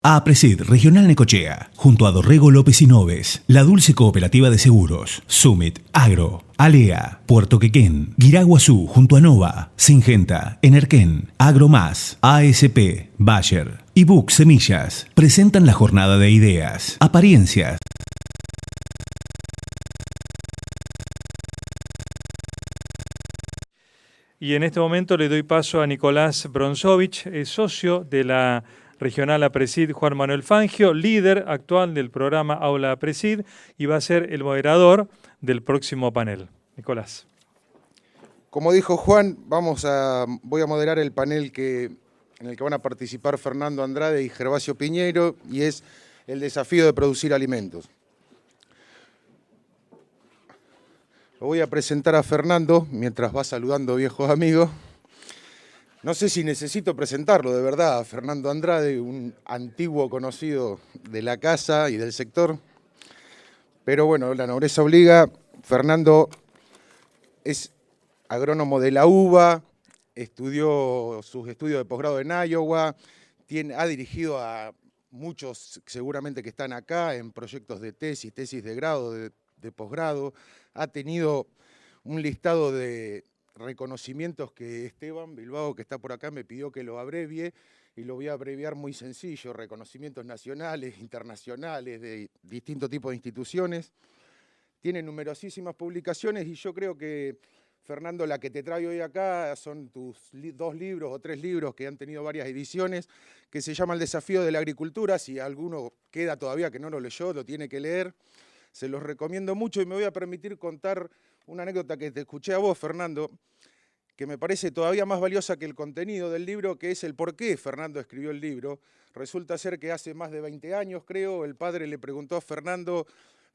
APRESID Regional Necochea, junto a Dorrego López y Noves, La Dulce Cooperativa de Seguros, Summit, Agro, Alea, Puerto Quequén, Guiraguazú, junto a Nova, Singenta, Enerquén, Agromás, ASP, Bayer y Buc Semillas presentan la jornada de ideas, apariencias. Y en este momento le doy paso a Nicolás Bronzovich, socio de la Regional APRESID Juan Manuel Fangio, líder actual del programa Aula APRESID, y va a ser el moderador del próximo panel. Nicolás. Como dijo Juan, voy a moderar el panel en el que van a participar Fernando Andrade y Gervasio Piñeiro, y es el desafío de producir alimentos. Lo voy a presentar a Fernando, mientras va saludando viejos amigos. No sé si necesito presentarlo, de verdad, a Fernando Andrade, un antiguo conocido de la casa y del sector. Pero bueno, la nobleza obliga. Fernando es agrónomo de la UBA, estudió sus estudios de posgrado en Iowa, ha dirigido a muchos seguramente que están acá en proyectos de tesis de grado, de posgrado. Ha tenido un listado de reconocimientos que Esteban Bilbao, que está por acá, me pidió que lo abrevie, y lo voy a abreviar muy sencillo: reconocimientos nacionales, internacionales, de distintos tipos de instituciones. Tiene numerosísimas publicaciones, y yo creo que, Fernando, la que te traigo hoy acá son tus 2 libros o 3 libros que han tenido varias ediciones, que se llama El desafío de la agricultura. Si alguno queda todavía que no lo leyó, lo tiene que leer. Se los recomiendo mucho, y me voy a permitir contar una anécdota que te escuché a vos, Fernando, que me parece todavía más valiosa que el contenido del libro, que es el por qué Fernando escribió el libro. Resulta ser que hace más de 20 años, creo, el padre le preguntó a Fernando: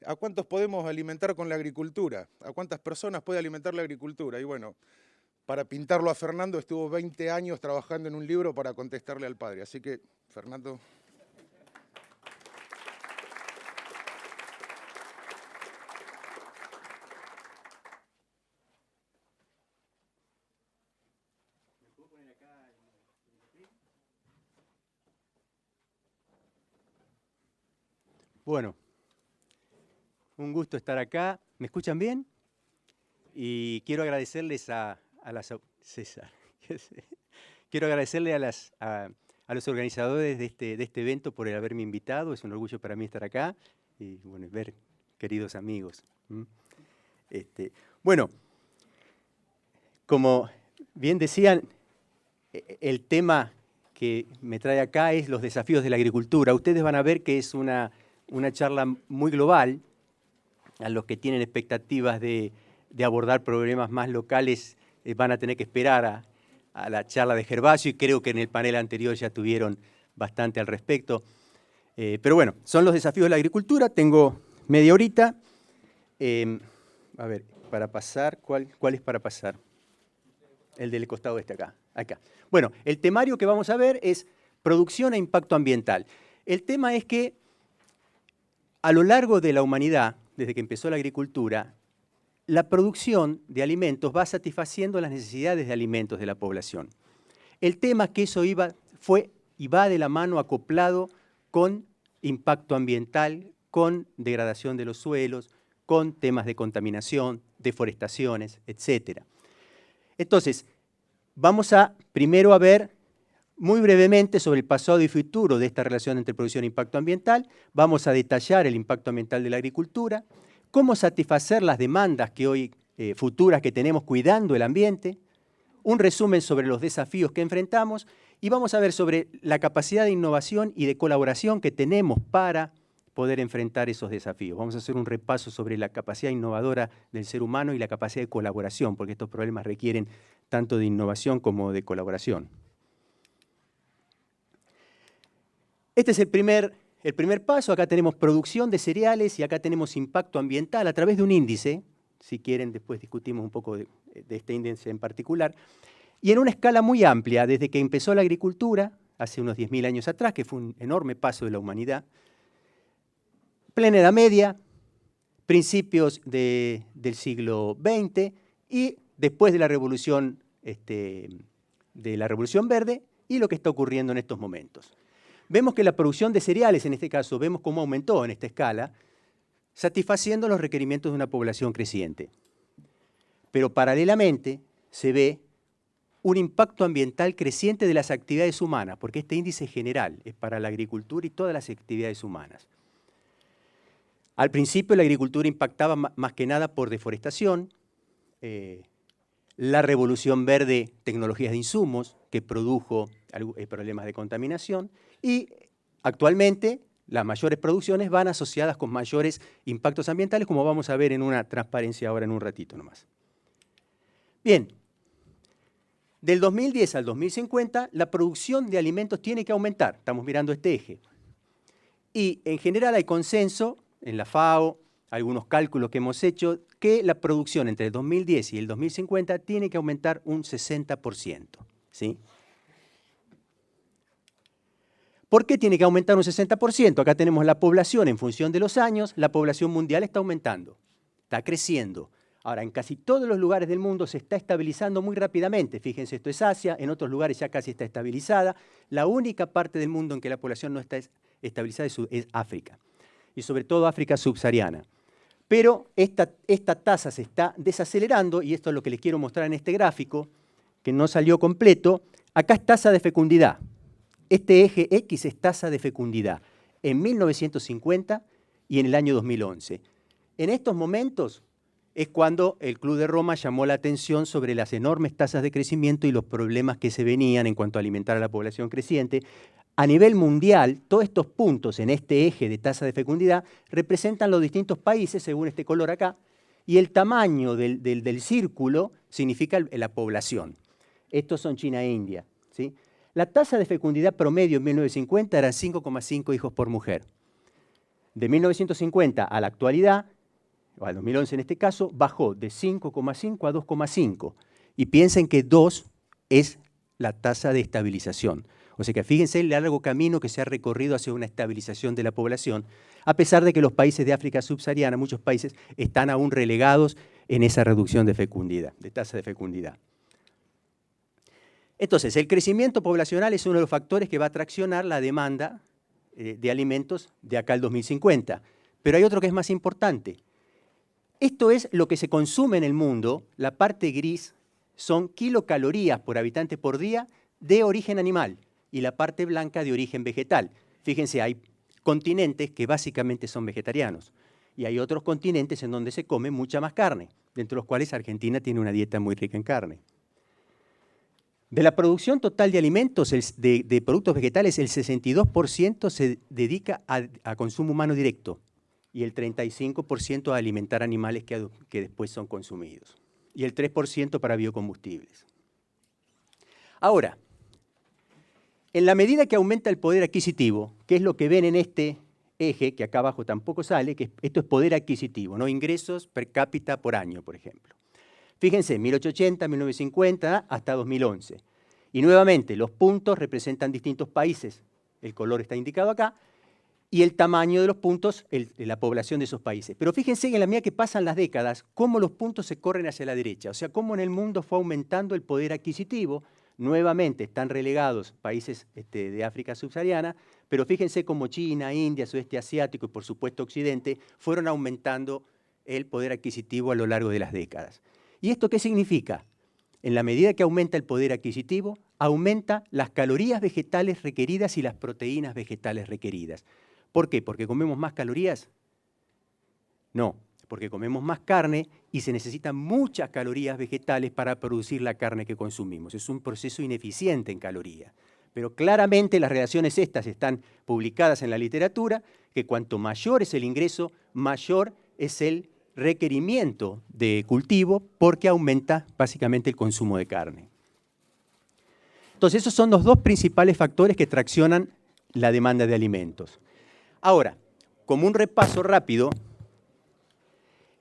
¿a cuántos podemos alimentar con la agricultura? ¿A cuántas personas puede alimentar la agricultura? Y bueno, para pintarlo a Fernando, estuvo 20 años trabajando en un libro para contestarle al padre. Así que, Fernando... Bueno, un gusto estar acá. ¿Me escuchan bien? Y quiero agradecerles a los organizadores de este evento por el haberme invitado. Es un orgullo para mí estar acá y bueno, ver queridos amigos. Bueno, como bien decían, el tema que me trae acá es los desafíos de la agricultura. Ustedes van a ver que es una charla muy global. A los que tienen expectativas de abordar problemas más locales van a tener que esperar a la charla de Gervasio, y creo que en el panel anterior ya tuvieron bastante al respecto. Pero bueno, son los desafíos de la agricultura. Tengo media horita. A ver, para pasar, ¿cuál es para pasar? El del costado este acá. Bueno, el temario que vamos a ver es producción e impacto ambiental. El tema es que a lo largo de la humanidad, desde que empezó la agricultura, la producción de alimentos va satisfaciendo las necesidades de alimentos de la población. El tema es que eso fue y va de la mano acoplado con impacto ambiental, con degradación de los suelos, con temas de contaminación, deforestaciones, etc. Entonces, vamos primero a ver muy brevemente sobre el pasado y futuro de esta relación entre producción e impacto ambiental. Vamos a detallar el impacto ambiental de la agricultura, cómo satisfacer las demandas que hoy futuras que tenemos cuidando el ambiente, un resumen sobre los desafíos que enfrentamos, y vamos a ver sobre la capacidad de innovación y de colaboración que tenemos para poder enfrentar esos desafíos. Vamos a hacer un repaso sobre la capacidad innovadora del ser humano y la capacidad de colaboración, porque estos problemas requieren tanto de innovación como de colaboración. Este es el primer paso. Acá tenemos producción de cereales y acá tenemos impacto ambiental a través de un índice. Si quieren, después discutimos un poco de este índice en particular. Y en una escala muy amplia, desde que empezó la agricultura, hace unos 10.000 años atrás, que fue un enorme paso de la humanidad, plena Edad Media, principios del siglo XX y después de la Revolución Verde y lo que está ocurriendo en estos momentos. vemos que la producción de cereales, en este caso, vemos cómo aumentó en esta escala, satisfaciendo los requerimientos de una población creciente. Pero paralelamente se ve un impacto ambiental creciente de las actividades humanas, porque este índice general es para la agricultura y todas las actividades humanas. Al principio la agricultura impactaba más que nada por deforestación, la revolución verde, tecnologías de insumos, que produjo problemas de contaminación, y actualmente las mayores producciones van asociadas con mayores impactos ambientales, como vamos a ver en una transparencia ahora en un ratito nomás. Bien, del 2010 al 2050 la producción de alimentos tiene que aumentar, estamos mirando este eje. Y en general hay consenso en la FAO, algunos cálculos que hemos hecho, que la producción entre el 2010 y el 2050 tiene que aumentar un 60%. ¿Sí? ¿Por qué tiene que aumentar un 60%? Acá tenemos la población en función de los años, la población mundial está aumentando, está creciendo. Ahora, en casi todos los lugares del mundo se está estabilizando muy rápidamente. Fíjense, esto es Asia, en otros lugares ya casi está estabilizada. La única parte del mundo en que la población no está estabilizada es África, y sobre todo África subsahariana. Pero esta tasa se está desacelerando, y esto es lo que les quiero mostrar en este gráfico, que no salió completo. Acá es tasa de fecundidad. Este eje X es tasa de fecundidad en 1950 y en el año 2011. En estos momentos es cuando el Club de Roma llamó la atención sobre las enormes tasas de crecimiento y los problemas que se venían en cuanto a alimentar a la población creciente. A nivel mundial, todos estos puntos en este eje de tasa de fecundidad representan los distintos países, según este color acá, y el tamaño del círculo significa la población. Estos son China e India, ¿sí? La tasa de fecundidad promedio en 1950 era 5,5 hijos por mujer. De 1950 a la actualidad, o al 2011 en este caso, bajó de 5,5 a 2,5. Y piensen que 2 es la tasa de estabilización. O sea que fíjense el largo camino que se ha recorrido hacia una estabilización de la población, a pesar de que los países de África subsahariana, muchos países, están aún relegados en esa reducción de fecundidad, de tasa de fecundidad. Entonces, el crecimiento poblacional es uno de los factores que va a traccionar la demanda de alimentos de acá al 2050. Pero hay otro que es más importante. Esto es lo que se consume en el mundo. La parte gris son kilocalorías por habitante por día de origen animal y la parte blanca de origen vegetal. Fíjense, hay continentes que básicamente son vegetarianos y hay otros continentes en donde se come mucha más carne, dentro de los cuales Argentina tiene una dieta muy rica en carne. De la producción total de alimentos, de productos vegetales, el 62% se dedica a consumo humano directo y el 35% a alimentar animales que después son consumidos y el 3% para biocombustibles. Ahora, en la medida que aumenta el poder adquisitivo, que es lo que ven en este eje, que acá abajo tampoco sale, que esto es poder adquisitivo, ¿no? Ingresos per cápita por año, por ejemplo. Fíjense, 1880, 1950 hasta 2011. Y nuevamente, los puntos representan distintos países. El color está indicado acá. Y el tamaño de los puntos, la población de esos países. Pero fíjense en la medida que pasan las décadas, cómo los puntos se corren hacia la derecha. O sea, cómo en el mundo fue aumentando el poder adquisitivo. Nuevamente están relegados países de África subsahariana, pero fíjense cómo China, India, sudeste asiático y por supuesto Occidente fueron aumentando el poder adquisitivo a lo largo de las décadas. ¿Y esto qué significa? En la medida que aumenta el poder adquisitivo, aumenta las calorías vegetales requeridas y las proteínas vegetales requeridas. ¿Por qué? ¿Porque comemos más calorías? No, porque comemos más carne y se necesitan muchas calorías vegetales para producir la carne que consumimos. Es un proceso ineficiente en calorías. Pero claramente las relaciones estas están publicadas en la literatura, que cuanto mayor es el ingreso, mayor es el requerimiento de cultivo porque aumenta básicamente el consumo de carne. Entonces esos son los dos principales factores que traccionan la demanda de alimentos. Ahora, como un repaso rápido,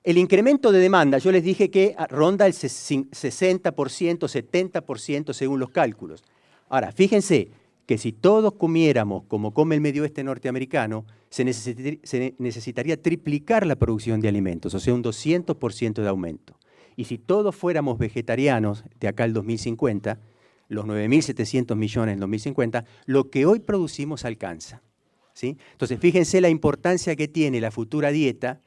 el incremento de demanda, yo les dije que ronda el 60%, 70% según los cálculos. Ahora, fíjense que si todos comiéramos como come el medio oeste norteamericano, se necesitaría triplicar la producción de alimentos, o sea, un 200% de aumento. Y si todos fuéramos vegetarianos de acá al 2050, los 9.700 millones en 2050, lo que hoy producimos alcanza, ¿sí? Entonces, fíjense la importancia que tiene la futura dieta,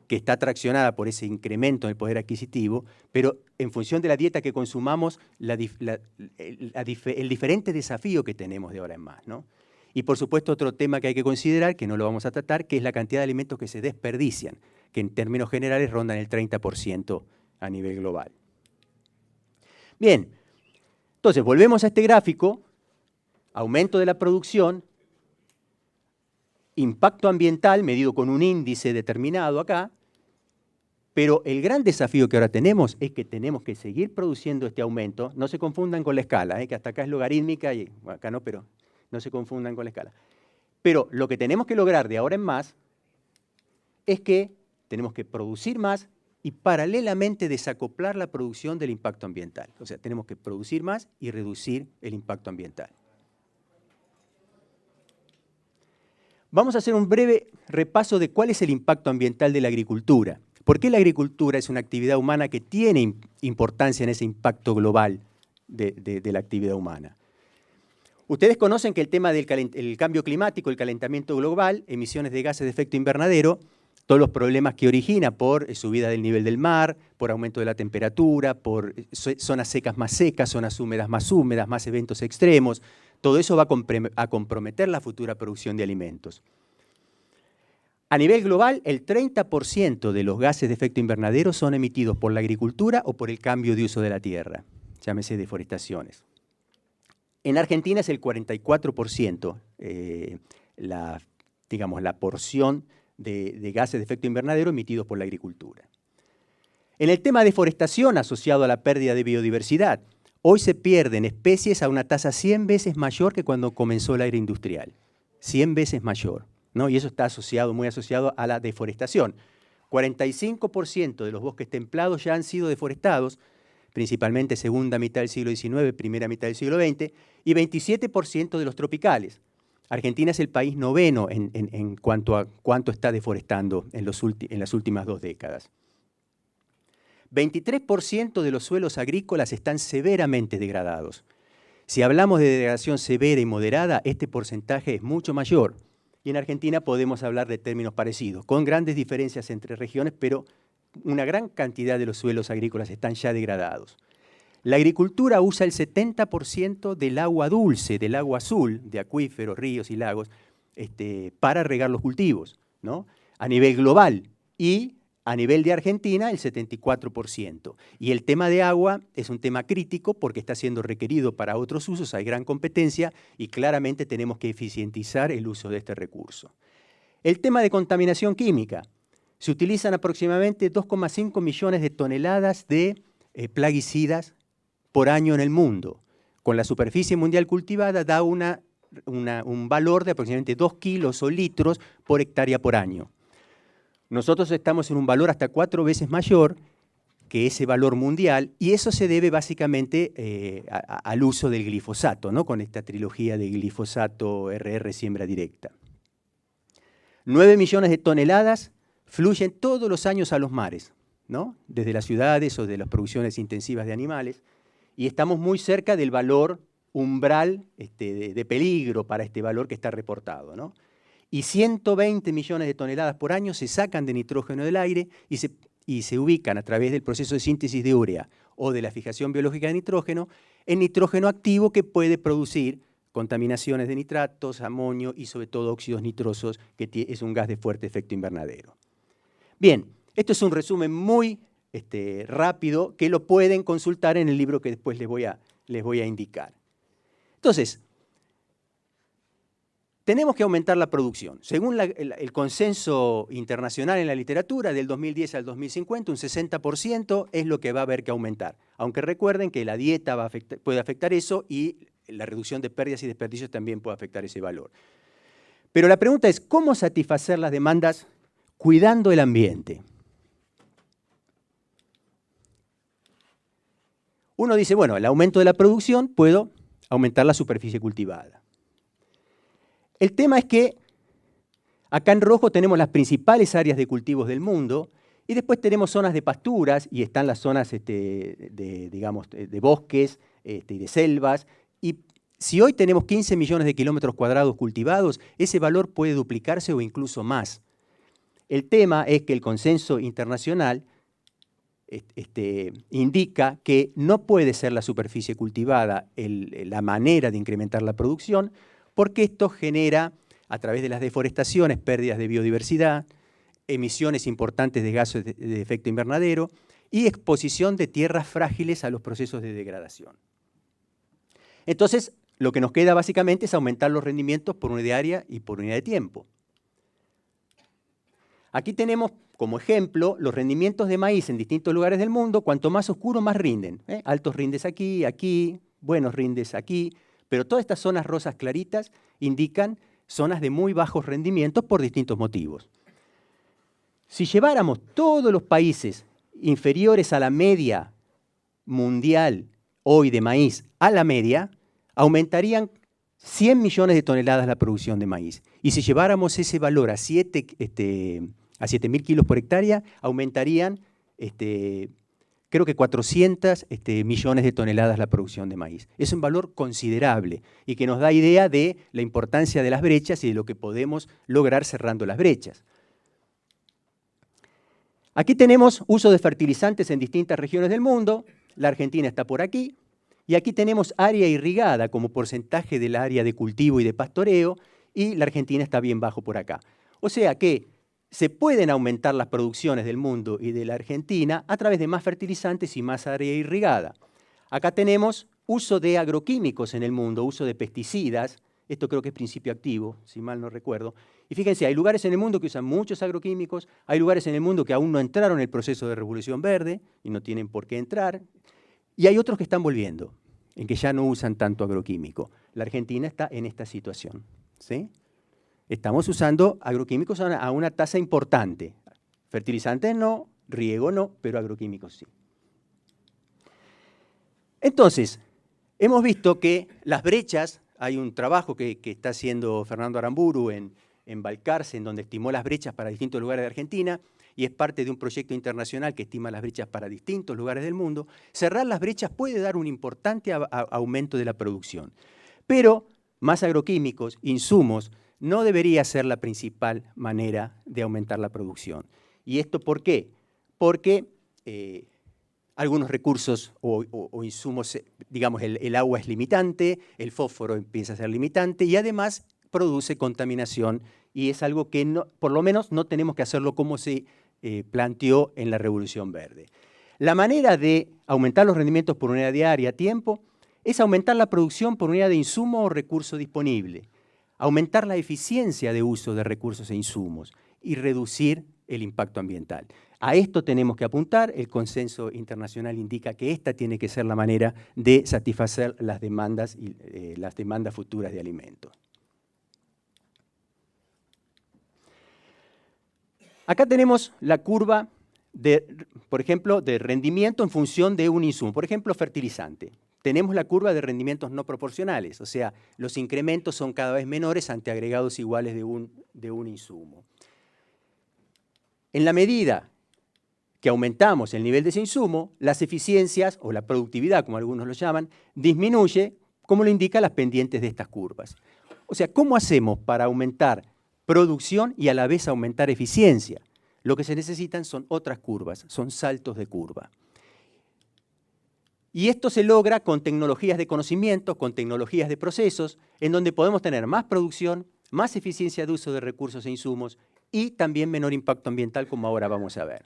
que está traccionada por ese incremento en el poder adquisitivo, pero en función de la dieta que consumamos, el diferente desafío que tenemos de ahora en más, ¿no? Y por supuesto otro tema que hay que considerar, que no lo vamos a tratar, que es la cantidad de alimentos que se desperdician, que en términos generales rondan el 30% a nivel global. Bien, entonces volvemos a este gráfico, aumento de la producción, impacto ambiental medido con un índice determinado acá, pero el gran desafío que ahora tenemos es que tenemos que seguir produciendo este aumento. No se confundan con la escala, que hasta acá es logarítmica y bueno, acá no, pero no se confundan con la escala. Pero lo que tenemos que lograr de ahora en más es que tenemos que producir más y paralelamente desacoplar la producción del impacto ambiental. O sea, tenemos que producir más y reducir el impacto ambiental. Vamos a hacer un breve repaso de cuál es el impacto ambiental de la agricultura. ¿Por qué la agricultura es una actividad humana que tiene importancia en ese impacto global de la actividad humana? Ustedes conocen que el tema del cambio climático, el calentamiento global, emisiones de gases de efecto invernadero, todos los problemas que origina por subida del nivel del mar, por aumento de la temperatura, por zonas secas, zonas húmedas, más eventos extremos, todo eso va a comprometer la futura producción de alimentos. A nivel global, el 30% de los gases de efecto invernadero son emitidos por la agricultura o por el cambio de uso de la tierra, llámese deforestaciones. En Argentina es el 44%, la porción de gases de efecto invernadero emitidos por la agricultura. En el tema de deforestación asociado a la pérdida de biodiversidad, hoy se pierden especies a una tasa 100 veces mayor que cuando comenzó la era industrial. 100 veces mayor, ¿no? Y eso está muy asociado a la deforestación. 45% de los bosques templados ya han sido deforestados, principalmente segunda mitad del siglo XIX, primera mitad del siglo XX, y 27% de los tropicales. Argentina es el país noveno en cuanto a cuánto está deforestando en las últimas 2 décadas. 23% de los suelos agrícolas están severamente degradados. Si hablamos de degradación severa y moderada, este porcentaje es mucho mayor. Y en Argentina podemos hablar de términos parecidos, con grandes diferencias entre regiones, pero una gran cantidad de los suelos agrícolas están ya degradados. La agricultura usa el 70% del agua dulce, del agua azul, de acuíferos, ríos y lagos, para regar los cultivos, ¿no? A nivel global. Y a nivel de Argentina, el 74%. Y el tema de agua es un tema crítico porque está siendo requerido para otros usos, hay gran competencia y claramente tenemos que eficientizar el uso de este recurso. El tema de contaminación química. Se utilizan aproximadamente 2,5 millones de toneladas de plaguicidas por año en el mundo. Con la superficie mundial cultivada da un valor de aproximadamente 2 kilos o litros por hectárea por año. Nosotros estamos en un valor hasta 4 veces mayor que ese valor mundial y eso se debe básicamente al uso del glifosato, ¿no? Con esta trilogía de glifosato RR siembra directa. 9 millones de toneladas fluyen todos los años a los mares, ¿no? Desde las ciudades o de las producciones intensivas de animales, y estamos muy cerca del valor umbral de peligro para este valor que está reportado, ¿no? Y 120 millones de toneladas por año se sacan de nitrógeno del aire y se ubican a través del proceso de síntesis de urea o de la fijación biológica de nitrógeno en nitrógeno activo que puede producir contaminaciones de nitratos, amonio y sobre todo óxidos nitrosos, que es un gas de fuerte efecto invernadero. Bien, esto es un resumen muy rápido que lo pueden consultar en el libro que después les voy a indicar. Entonces, tenemos que aumentar la producción. Según el consenso internacional en la literatura, del 2010 al 2050, un 60% es lo que va a haber que aumentar. Aunque recuerden que la dieta puede afectar eso y la reducción de pérdidas y desperdicios también puede afectar ese valor. Pero la pregunta es, ¿cómo satisfacer las demandas cuidando el ambiente? Uno dice, bueno, el aumento de la producción, puedo aumentar la superficie cultivada. El tema es que acá en rojo tenemos las principales áreas de cultivos del mundo Y después tenemos zonas de pasturas y están las zonas de bosques y de selvas. Y si hoy tenemos 15 millones de kilómetros cuadrados cultivados, ese valor puede duplicarse o incluso más. El tema es que el consenso internacional indica que no puede ser la superficie cultivada la manera de incrementar la producción, porque esto genera, a través de las deforestaciones, pérdidas de biodiversidad, emisiones importantes de gases de efecto invernadero y exposición de tierras frágiles a los procesos de degradación. Entonces, lo que nos queda básicamente es aumentar los rendimientos por unidad de área y por unidad de tiempo. Aquí tenemos como ejemplo los rendimientos de maíz en distintos lugares del mundo. Cuanto más oscuro, más rinden. Altos rindes aquí, aquí, buenos rindes aquí, pero todas estas zonas rosas claritas indican zonas de muy bajos rendimientos por distintos motivos. Si lleváramos todos los países inferiores a la media mundial hoy de maíz a la media, aumentarían 100 millones de toneladas la producción de maíz. Y si lleváramos ese valor a 7.000 kilos por hectárea, aumentarían, creo que 400 millones de toneladas la producción de maíz. Es un valor considerable y que nos da idea de la importancia de las brechas y de lo que podemos lograr cerrando las brechas. Aquí tenemos uso de fertilizantes en distintas regiones del mundo. La Argentina está por aquí. Y aquí tenemos área irrigada como porcentaje del área de cultivo y de pastoreo. Y la Argentina está bien bajo por acá. O sea que se pueden aumentar las producciones del mundo y de la Argentina a través de más fertilizantes y más área irrigada. Acá tenemos uso de agroquímicos en el mundo, uso de pesticidas. Esto creo que es principio activo, si mal no recuerdo. Y fíjense, hay lugares en el mundo que usan muchos agroquímicos, hay lugares en el mundo que aún no entraron en el proceso de revolución verde y no tienen por qué entrar, y hay otros que están volviendo, en que ya no usan tanto agroquímico. La Argentina está en esta situación, ¿sí? Estamos usando agroquímicos a una tasa importante. Fertilizantes no, riego no, pero agroquímicos sí. Entonces, hemos visto que las brechas, hay un trabajo que está haciendo Fernando Aramburu en Balcarce, en donde estimó las brechas para distintos lugares de Argentina, y es parte de un proyecto internacional que estima las brechas para distintos lugares del mundo. Cerrar las brechas puede dar un importante aumento de la producción. Pero más agroquímicos, insumos, no debería ser la principal manera de aumentar la producción. ¿Y esto por qué? Porque algunos recursos o insumos, digamos, el agua es limitante, el fósforo empieza a ser limitante y además produce contaminación y es algo que por lo menos no tenemos que hacerlo como se planteó en la Revolución Verde. La manera de aumentar los rendimientos por unidad diaria a tiempo es aumentar la producción por unidad de insumo o recurso disponible, aumentar la eficiencia de uso de recursos e insumos y reducir el impacto ambiental. A esto tenemos que apuntar. El consenso internacional indica que esta tiene que ser la manera de satisfacer las demandas futuras de alimentos. Acá tenemos la curva, por ejemplo, de rendimiento en función de un insumo. Por ejemplo, fertilizante. Tenemos la curva de rendimientos no proporcionales, o sea, los incrementos son cada vez menores ante agregados iguales de un insumo. En la medida que aumentamos el nivel de ese insumo, las eficiencias, o la productividad, como algunos lo llaman, disminuye, como lo indican las pendientes de estas curvas. O sea, ¿cómo hacemos para aumentar producción y a la vez aumentar eficiencia? Lo que se necesitan son otras curvas, son saltos de curva. Y esto se logra con tecnologías de conocimiento, con tecnologías de procesos, en donde podemos tener más producción, más eficiencia de uso de recursos e insumos y también menor impacto ambiental, como ahora vamos a ver.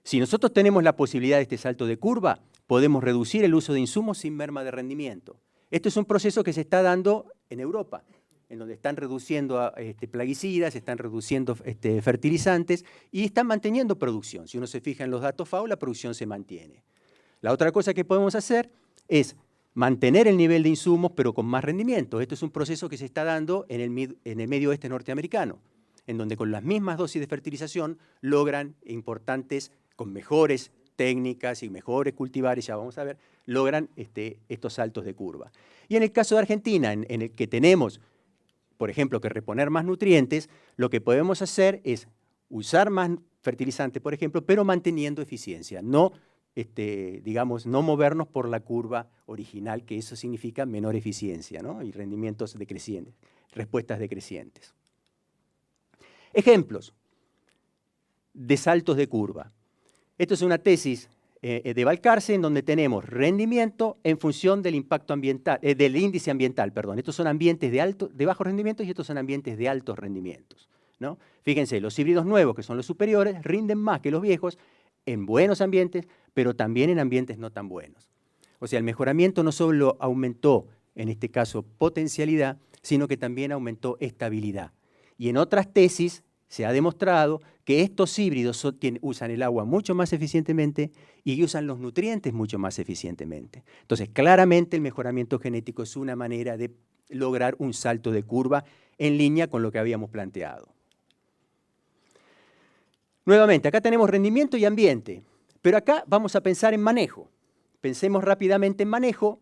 Si nosotros tenemos la posibilidad de este salto de curva, podemos reducir el uso de insumos sin merma de rendimiento. Esto es un proceso que se está dando en Europa, en donde están reduciendo plaguicidas, están reduciendo fertilizantes y están manteniendo producción. Si uno se fija en los datos FAO, la producción se mantiene. La otra cosa que podemos hacer es mantener el nivel de insumos, pero con más rendimiento. Esto es un proceso que se está dando en el medio oeste norteamericano, en donde con las mismas dosis de fertilización logran importantes, con mejores técnicas y mejores cultivares, ya vamos a ver, logran estos saltos de curva. Y en el caso de Argentina, en el que tenemos, por ejemplo, que reponer más nutrientes, lo que podemos hacer es usar más fertilizante, por ejemplo, pero manteniendo eficiencia, no, digamos, no movernos por la curva original, que eso significa menor eficiencia, ¿no? Y rendimientos decrecientes, respuestas decrecientes. Ejemplos de saltos de curva. Esto es una tesis de Valcarce, en donde tenemos rendimiento en función del impacto ambiental, del índice ambiental, perdón. Estos son ambientes de bajos rendimientos y estos son ambientes de altos rendimientos, ¿no? Fíjense, los híbridos nuevos, que son los superiores, rinden más que los viejos en buenos ambientes, pero también en ambientes no tan buenos. O sea, el mejoramiento no solo aumentó, en este caso, potencialidad, sino que también aumentó estabilidad. Y en otras tesis se ha demostrado que estos híbridos usan el agua mucho más eficientemente y usan los nutrientes mucho más eficientemente. Entonces, claramente el mejoramiento genético es una manera de lograr un salto de curva en línea con lo que habíamos planteado. Nuevamente, acá tenemos rendimiento y ambiente, pero acá vamos a pensar en manejo. Pensemos rápidamente en manejo.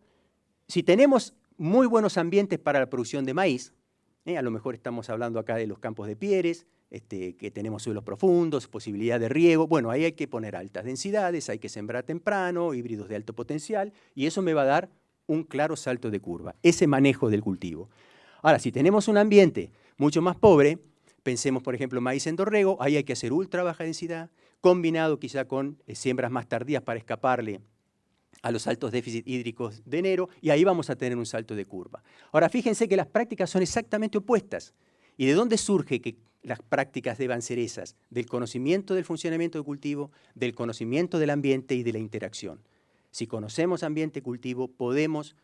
Si tenemos muy buenos ambientes para la producción de maíz, a lo mejor estamos hablando acá de los campos de Pieres, que tenemos suelos profundos, posibilidad de riego. Bueno, ahí hay que poner altas densidades, hay que sembrar temprano, híbridos de alto potencial, y eso me va a dar un claro salto de curva, ese manejo del cultivo. Ahora, si tenemos un ambiente mucho más pobre, pensemos, por ejemplo, maíz en dorrego, ahí hay que hacer ultra baja densidad, combinado quizá con siembras más tardías para escaparle a los altos déficits hídricos de enero, y ahí vamos a tener un salto de curva. Ahora, fíjense que las prácticas son exactamente opuestas. ¿Y de dónde surge que las prácticas deban ser esas? Del conocimiento del funcionamiento del cultivo, del conocimiento del ambiente y de la interacción. Si conocemos ambiente y cultivo, podemos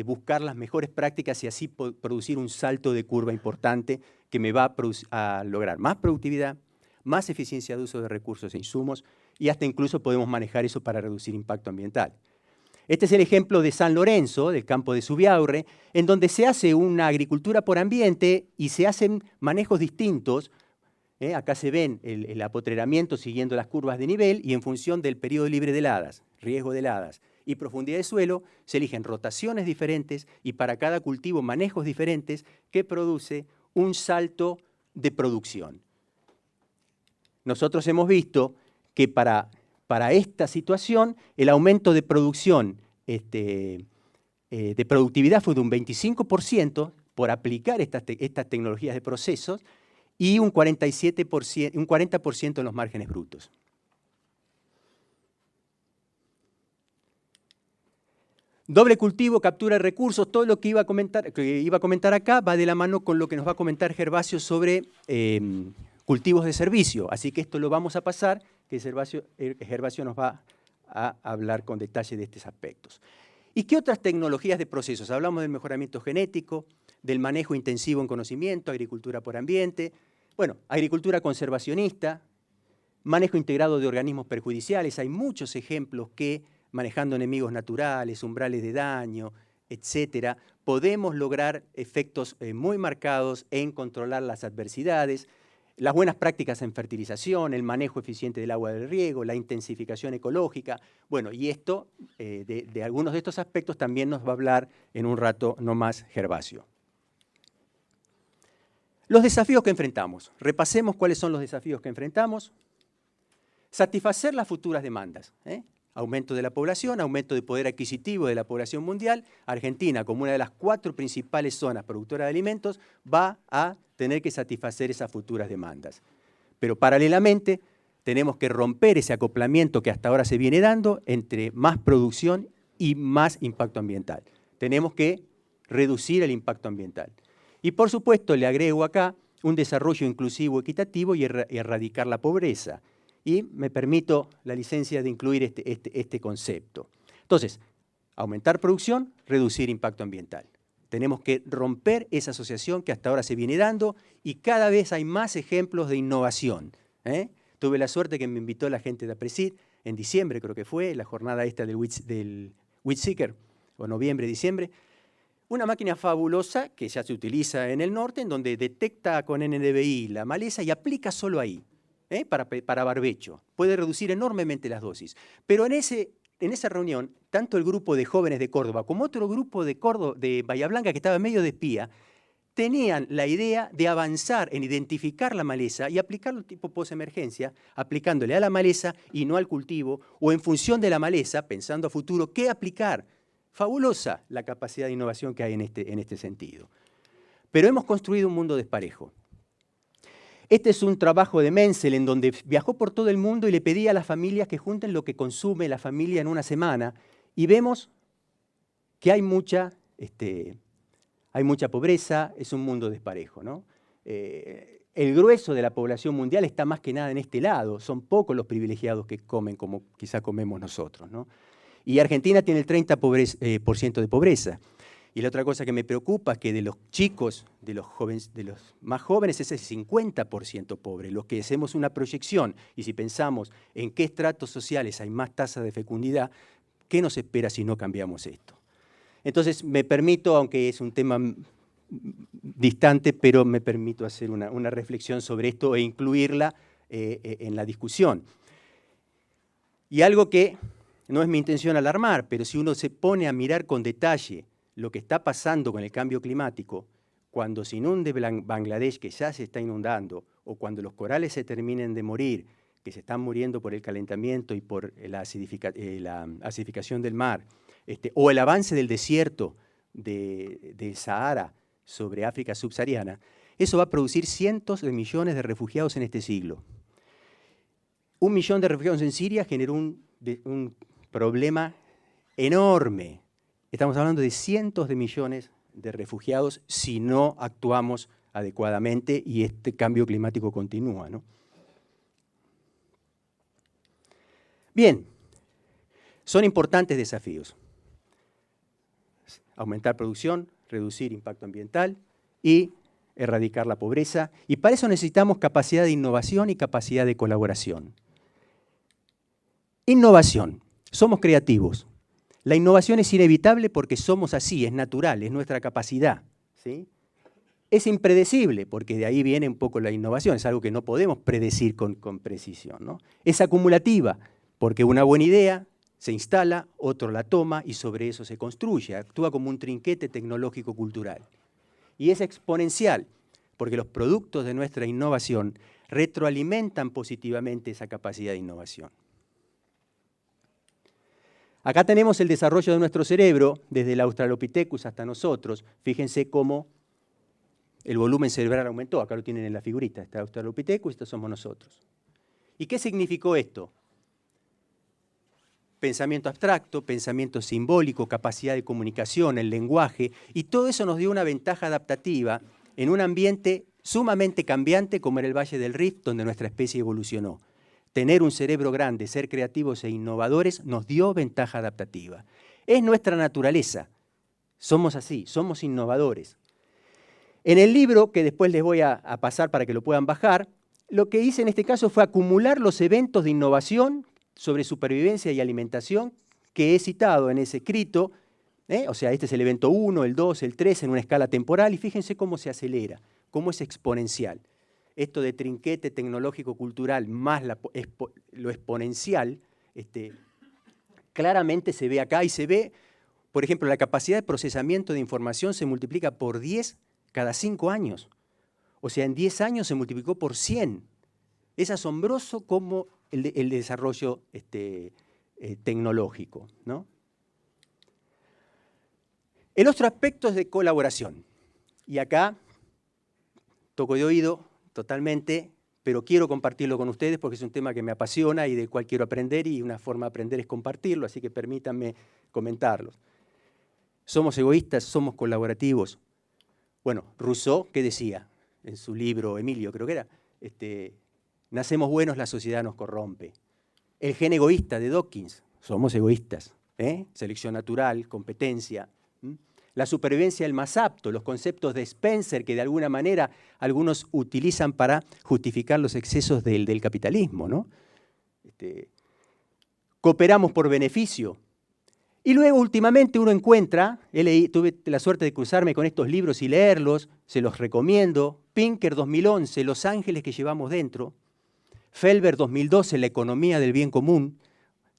buscar las mejores prácticas y así producir un salto de curva importante que me va a lograr más productividad, más eficiencia de uso de recursos e insumos, y hasta incluso podemos manejar eso para reducir impacto ambiental. Este es el ejemplo de San Lorenzo, del campo de Zubiaurre, en donde se hace una agricultura por ambiente y se hacen manejos distintos. Acá se ven el apotreramiento siguiendo las curvas de nivel y en función del periodo libre de heladas, riesgo de heladas y profundidad de suelo, se eligen rotaciones diferentes y para cada cultivo manejos diferentes que produce un salto de producción. Nosotros hemos visto que para esta situación, el aumento de producción, de productividad fue de un 25% por aplicar estas tecnologías de procesos y un 40% en los márgenes brutos. Doble cultivo, captura de recursos, todo lo que iba a comentar acá va de la mano con lo que nos va a comentar Gervasio sobre cultivos de servicio. Así que esto lo vamos a pasar, que Gervasio nos va a hablar con detalle de estos aspectos. ¿Y qué otras tecnologías de procesos? Hablamos del mejoramiento genético, del manejo intensivo en conocimiento, agricultura por ambiente, bueno, agricultura conservacionista, manejo integrado de organismos perjudiciales. Hay muchos ejemplos que, manejando enemigos naturales, umbrales de daño, etcétera, podemos lograr efectos muy marcados en controlar las adversidades, las buenas prácticas en fertilización, el manejo eficiente del agua del riego, la intensificación ecológica. Bueno, y esto, de algunos de estos aspectos también nos va a hablar en un rato no más Gervasio. Los desafíos que enfrentamos. Repasemos cuáles son los desafíos que enfrentamos. Satisfacer las futuras demandas. Aumento de la población, aumento de poder adquisitivo de la población mundial. Argentina, como una de las 4 principales zonas productoras de alimentos, va a tener que satisfacer esas futuras demandas. Pero paralelamente tenemos que romper ese acoplamiento que hasta ahora se viene dando entre más producción y más impacto ambiental. Tenemos que reducir el impacto ambiental. Y por supuesto le agrego acá un desarrollo inclusivo, equitativo y erradicar la pobreza. Y me permito la licencia de incluir este concepto. Entonces, aumentar producción, reducir impacto ambiental. Tenemos que romper esa asociación que hasta ahora se viene dando y cada vez hay más ejemplos de innovación. Tuve la suerte que me invitó la gente de APRESID en diciembre, creo que fue, la jornada esta del Weedseeker, o noviembre, diciembre. Una máquina fabulosa que ya se utiliza en el norte, en donde detecta con NDVI la maleza y aplica solo ahí. Para barbecho. Puede reducir enormemente las dosis. Pero en esa reunión, tanto el grupo de jóvenes de Córdoba como otro grupo de Bahía Blanca que estaba medio de espía, tenían la idea de avanzar en identificar la maleza y aplicarlo tipo post-emergencia, aplicándole a la maleza y no al cultivo, o en función de la maleza, pensando a futuro, ¿qué aplicar? Fabulosa la capacidad de innovación que hay en este sentido. Pero hemos construido un mundo desparejo. Este es un trabajo de Menzel en donde viajó por todo el mundo y le pedía a las familias que junten lo que consume la familia en una semana, y vemos que hay mucha pobreza, es un mundo desparejo, ¿no? El grueso de la población mundial está más que nada en este lado, son pocos los privilegiados que comen como quizá comemos nosotros, ¿no? Y Argentina tiene el 30% de pobreza. Y la otra cosa que me preocupa es que de los chicos, de los más jóvenes, es el 50% pobre. Los que hacemos una proyección, y si pensamos en qué estratos sociales hay más tasa de fecundidad, ¿qué nos espera si no cambiamos esto? Entonces, me permito, aunque es un tema distante, pero me permito hacer una reflexión sobre esto e incluirla en la discusión. Y algo que no es mi intención alarmar, pero si uno se pone a mirar con detalle lo que está pasando con el cambio climático, cuando se inunde Bangladesh, que ya se está inundando, o cuando los corales se terminen de morir, que se están muriendo por el calentamiento y por la acidificación del mar, o el avance del desierto del Sahara sobre África subsahariana, eso va a producir cientos de millones de refugiados en este siglo. 1 millón de refugiados en Siria generó un problema enorme. Estamos hablando de cientos de millones de refugiados si no actuamos adecuadamente y este cambio climático continúa, ¿no? Bien, son importantes desafíos. Aumentar producción, reducir impacto ambiental y erradicar la pobreza. Y para eso necesitamos capacidad de innovación y capacidad de colaboración. Innovación. Somos creativos. La innovación es inevitable porque somos así, es natural, es nuestra capacidad, ¿sí? Es impredecible porque de ahí viene un poco la innovación, es algo que no podemos predecir con precisión, ¿no? Es acumulativa porque una buena idea se instala, otro la toma y sobre eso se construye, actúa como un trinquete tecnológico-cultural. Y es exponencial porque los productos de nuestra innovación retroalimentan positivamente esa capacidad de innovación. Acá tenemos el desarrollo de nuestro cerebro, desde el Australopithecus hasta nosotros. Fíjense cómo el volumen cerebral aumentó. Acá lo tienen en la figurita. Está el Australopithecus y estos somos nosotros. ¿Y qué significó esto? Pensamiento abstracto, pensamiento simbólico, capacidad de comunicación, el lenguaje, y todo eso nos dio una ventaja adaptativa en un ambiente sumamente cambiante como era el Valle del Rift, donde nuestra especie evolucionó. Tener un cerebro grande, ser creativos e innovadores nos dio ventaja adaptativa. Es nuestra naturaleza. Somos así, somos innovadores. En el libro, que después les voy a pasar para que lo puedan bajar, lo que hice en este caso fue acumular los eventos de innovación sobre supervivencia y alimentación que he citado en ese escrito. O sea, este es el evento 1, el 2, el 3 en una escala temporal, y fíjense cómo se acelera, cómo es exponencial. Esto de trinquete tecnológico-cultural más lo exponencial, claramente se ve acá y se ve, por ejemplo, la capacidad de procesamiento de información se multiplica por 10 cada 5 años. O sea, en 10 años se multiplicó por 100. Es asombroso cómo el desarrollo tecnológico, ¿no? El otro aspecto es de colaboración. Y acá toco de oído totalmente, pero quiero compartirlo con ustedes porque es un tema que me apasiona y del cual quiero aprender, y una forma de aprender es compartirlo, así que permítanme comentarlos. ¿Somos egoístas? ¿Somos colaborativos? Bueno, Rousseau, ¿qué decía? En su libro, Emilio creo que era, nacemos buenos, la sociedad nos corrompe. El gen egoísta de Dawkins, somos egoístas, selección natural, competencia. La supervivencia del más apto, los conceptos de Spencer que de alguna manera algunos utilizan para justificar los excesos del capitalismo, ¿no? Cooperamos por beneficio. Y luego últimamente uno encuentra, tuve la suerte de cruzarme con estos libros y leerlos, se los recomiendo, Pinker 2011, Los ángeles que llevamos dentro, Felber 2012, La economía del bien común,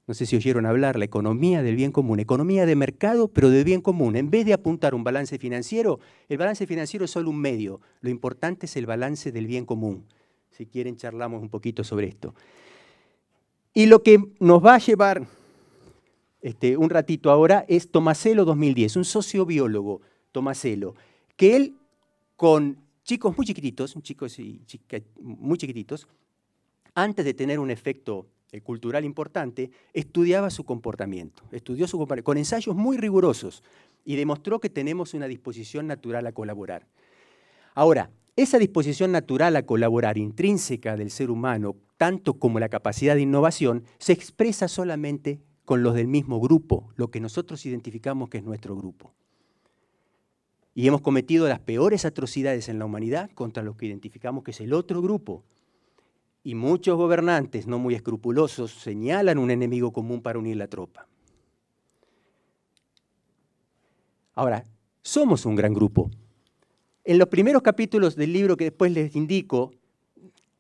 no sé si oyeron hablar, la economía del bien común, economía de mercado, pero de bien común. En vez de apuntar un balance financiero, el balance financiero es solo un medio. Lo importante es el balance del bien común. Si quieren, charlamos un poquito sobre esto. Y lo que nos va a llevar un ratito ahora es Tomasello 2010, un sociobiólogo, Tomasello, que él con chicos muy chiquititos, chicos y chicas muy chiquititos, antes de tener un efecto cultural importante, estudiaba su comportamiento, estudió su comportamiento con ensayos muy rigurosos y demostró que tenemos una disposición natural a colaborar. Ahora, esa disposición natural a colaborar intrínseca del ser humano, tanto como la capacidad de innovación, se expresa solamente con los del mismo grupo, lo que nosotros identificamos que es nuestro grupo. Y hemos cometido las peores atrocidades en la humanidad contra los que identificamos que es el otro grupo. Y muchos gobernantes no muy escrupulosos señalan un enemigo común para unir la tropa. Ahora, somos un gran grupo. En los primeros capítulos del libro que después les indico,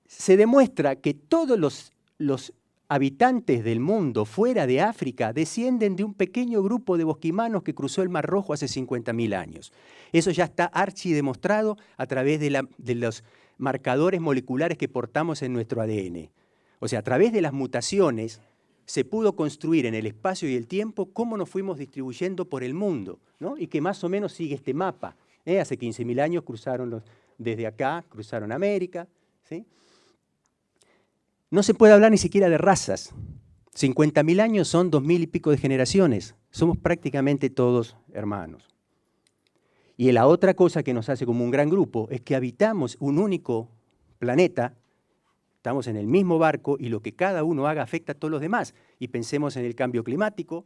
se demuestra que todos los habitantes del mundo fuera de África descienden de un pequeño grupo de bosquimanos que cruzó el Mar Rojo hace 50.000 años. Eso ya está archidemostrado a través de los marcadores moleculares que portamos en nuestro ADN. O sea, a través de las mutaciones se pudo construir en el espacio y el tiempo cómo nos fuimos distribuyendo por el mundo, ¿no? Y que más o menos sigue este mapa. Hace 15.000 años cruzaron desde acá, cruzaron América, ¿sí? No se puede hablar ni siquiera de razas. 50.000 años son 2.000 y pico de generaciones. Somos prácticamente todos hermanos. Y la otra cosa que nos hace como un gran grupo es que habitamos un único planeta, estamos en el mismo barco y lo que cada uno haga afecta a todos los demás. Y pensemos en el cambio climático,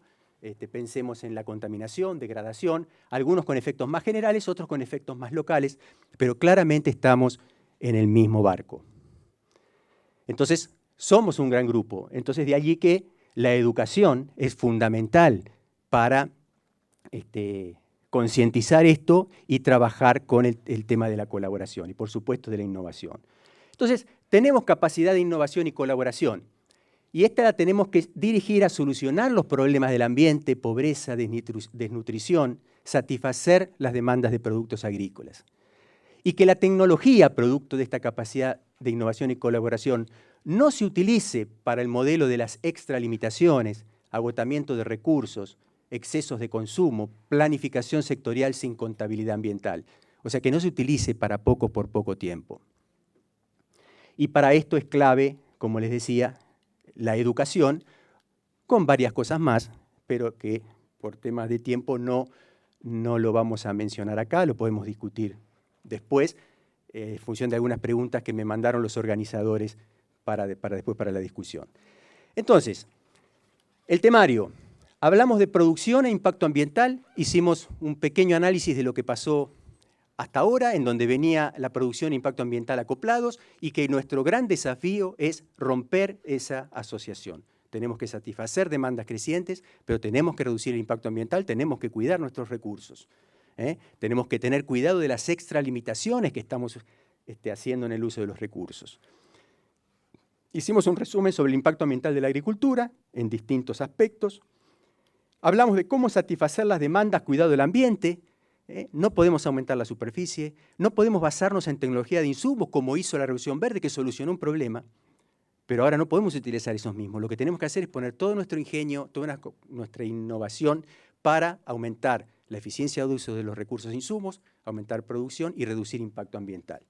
pensemos en la contaminación, degradación, algunos con efectos más generales, otros con efectos más locales, pero claramente estamos en el mismo barco. Entonces, somos un gran grupo. Entonces, de allí que la educación es fundamental para concientizar esto y trabajar con el tema de la colaboración y, por supuesto, de la innovación. Entonces, tenemos capacidad de innovación y colaboración. Y esta la tenemos que dirigir a solucionar los problemas del ambiente, pobreza, desnutrición, satisfacer las demandas de productos agrícolas. Y que la tecnología, producto de esta capacidad de innovación y colaboración, no se utilice para el modelo de las extralimitaciones, agotamiento de recursos, excesos de consumo, planificación sectorial sin contabilidad ambiental. O sea, que no se utilice para poco por poco tiempo. Y para esto es clave, como les decía, la educación, con varias cosas más, pero que por temas de tiempo no lo vamos a mencionar acá, lo podemos discutir después, en función de algunas preguntas que me mandaron los organizadores para después para la discusión. Entonces, el temario. Hablamos de producción e impacto ambiental, hicimos un pequeño análisis de lo que pasó hasta ahora, en donde venía la producción e impacto ambiental acoplados, y que nuestro gran desafío es romper esa asociación. Tenemos que satisfacer demandas crecientes, pero tenemos que reducir el impacto ambiental, tenemos que cuidar nuestros recursos. Tenemos que tener cuidado de las extralimitaciones que estamos haciendo en el uso de los recursos. Hicimos un resumen sobre el impacto ambiental de la agricultura en distintos aspectos. Hablamos de cómo satisfacer las demandas, cuidado del ambiente. No podemos aumentar la superficie, no podemos basarnos en tecnología de insumos como hizo la Revolución Verde, que solucionó un problema, pero ahora no podemos utilizar esos mismos. Lo que tenemos que hacer es poner todo nuestro ingenio, toda nuestra innovación para aumentar la eficiencia de uso de los recursos e insumos, aumentar producción y reducir impacto ambiental.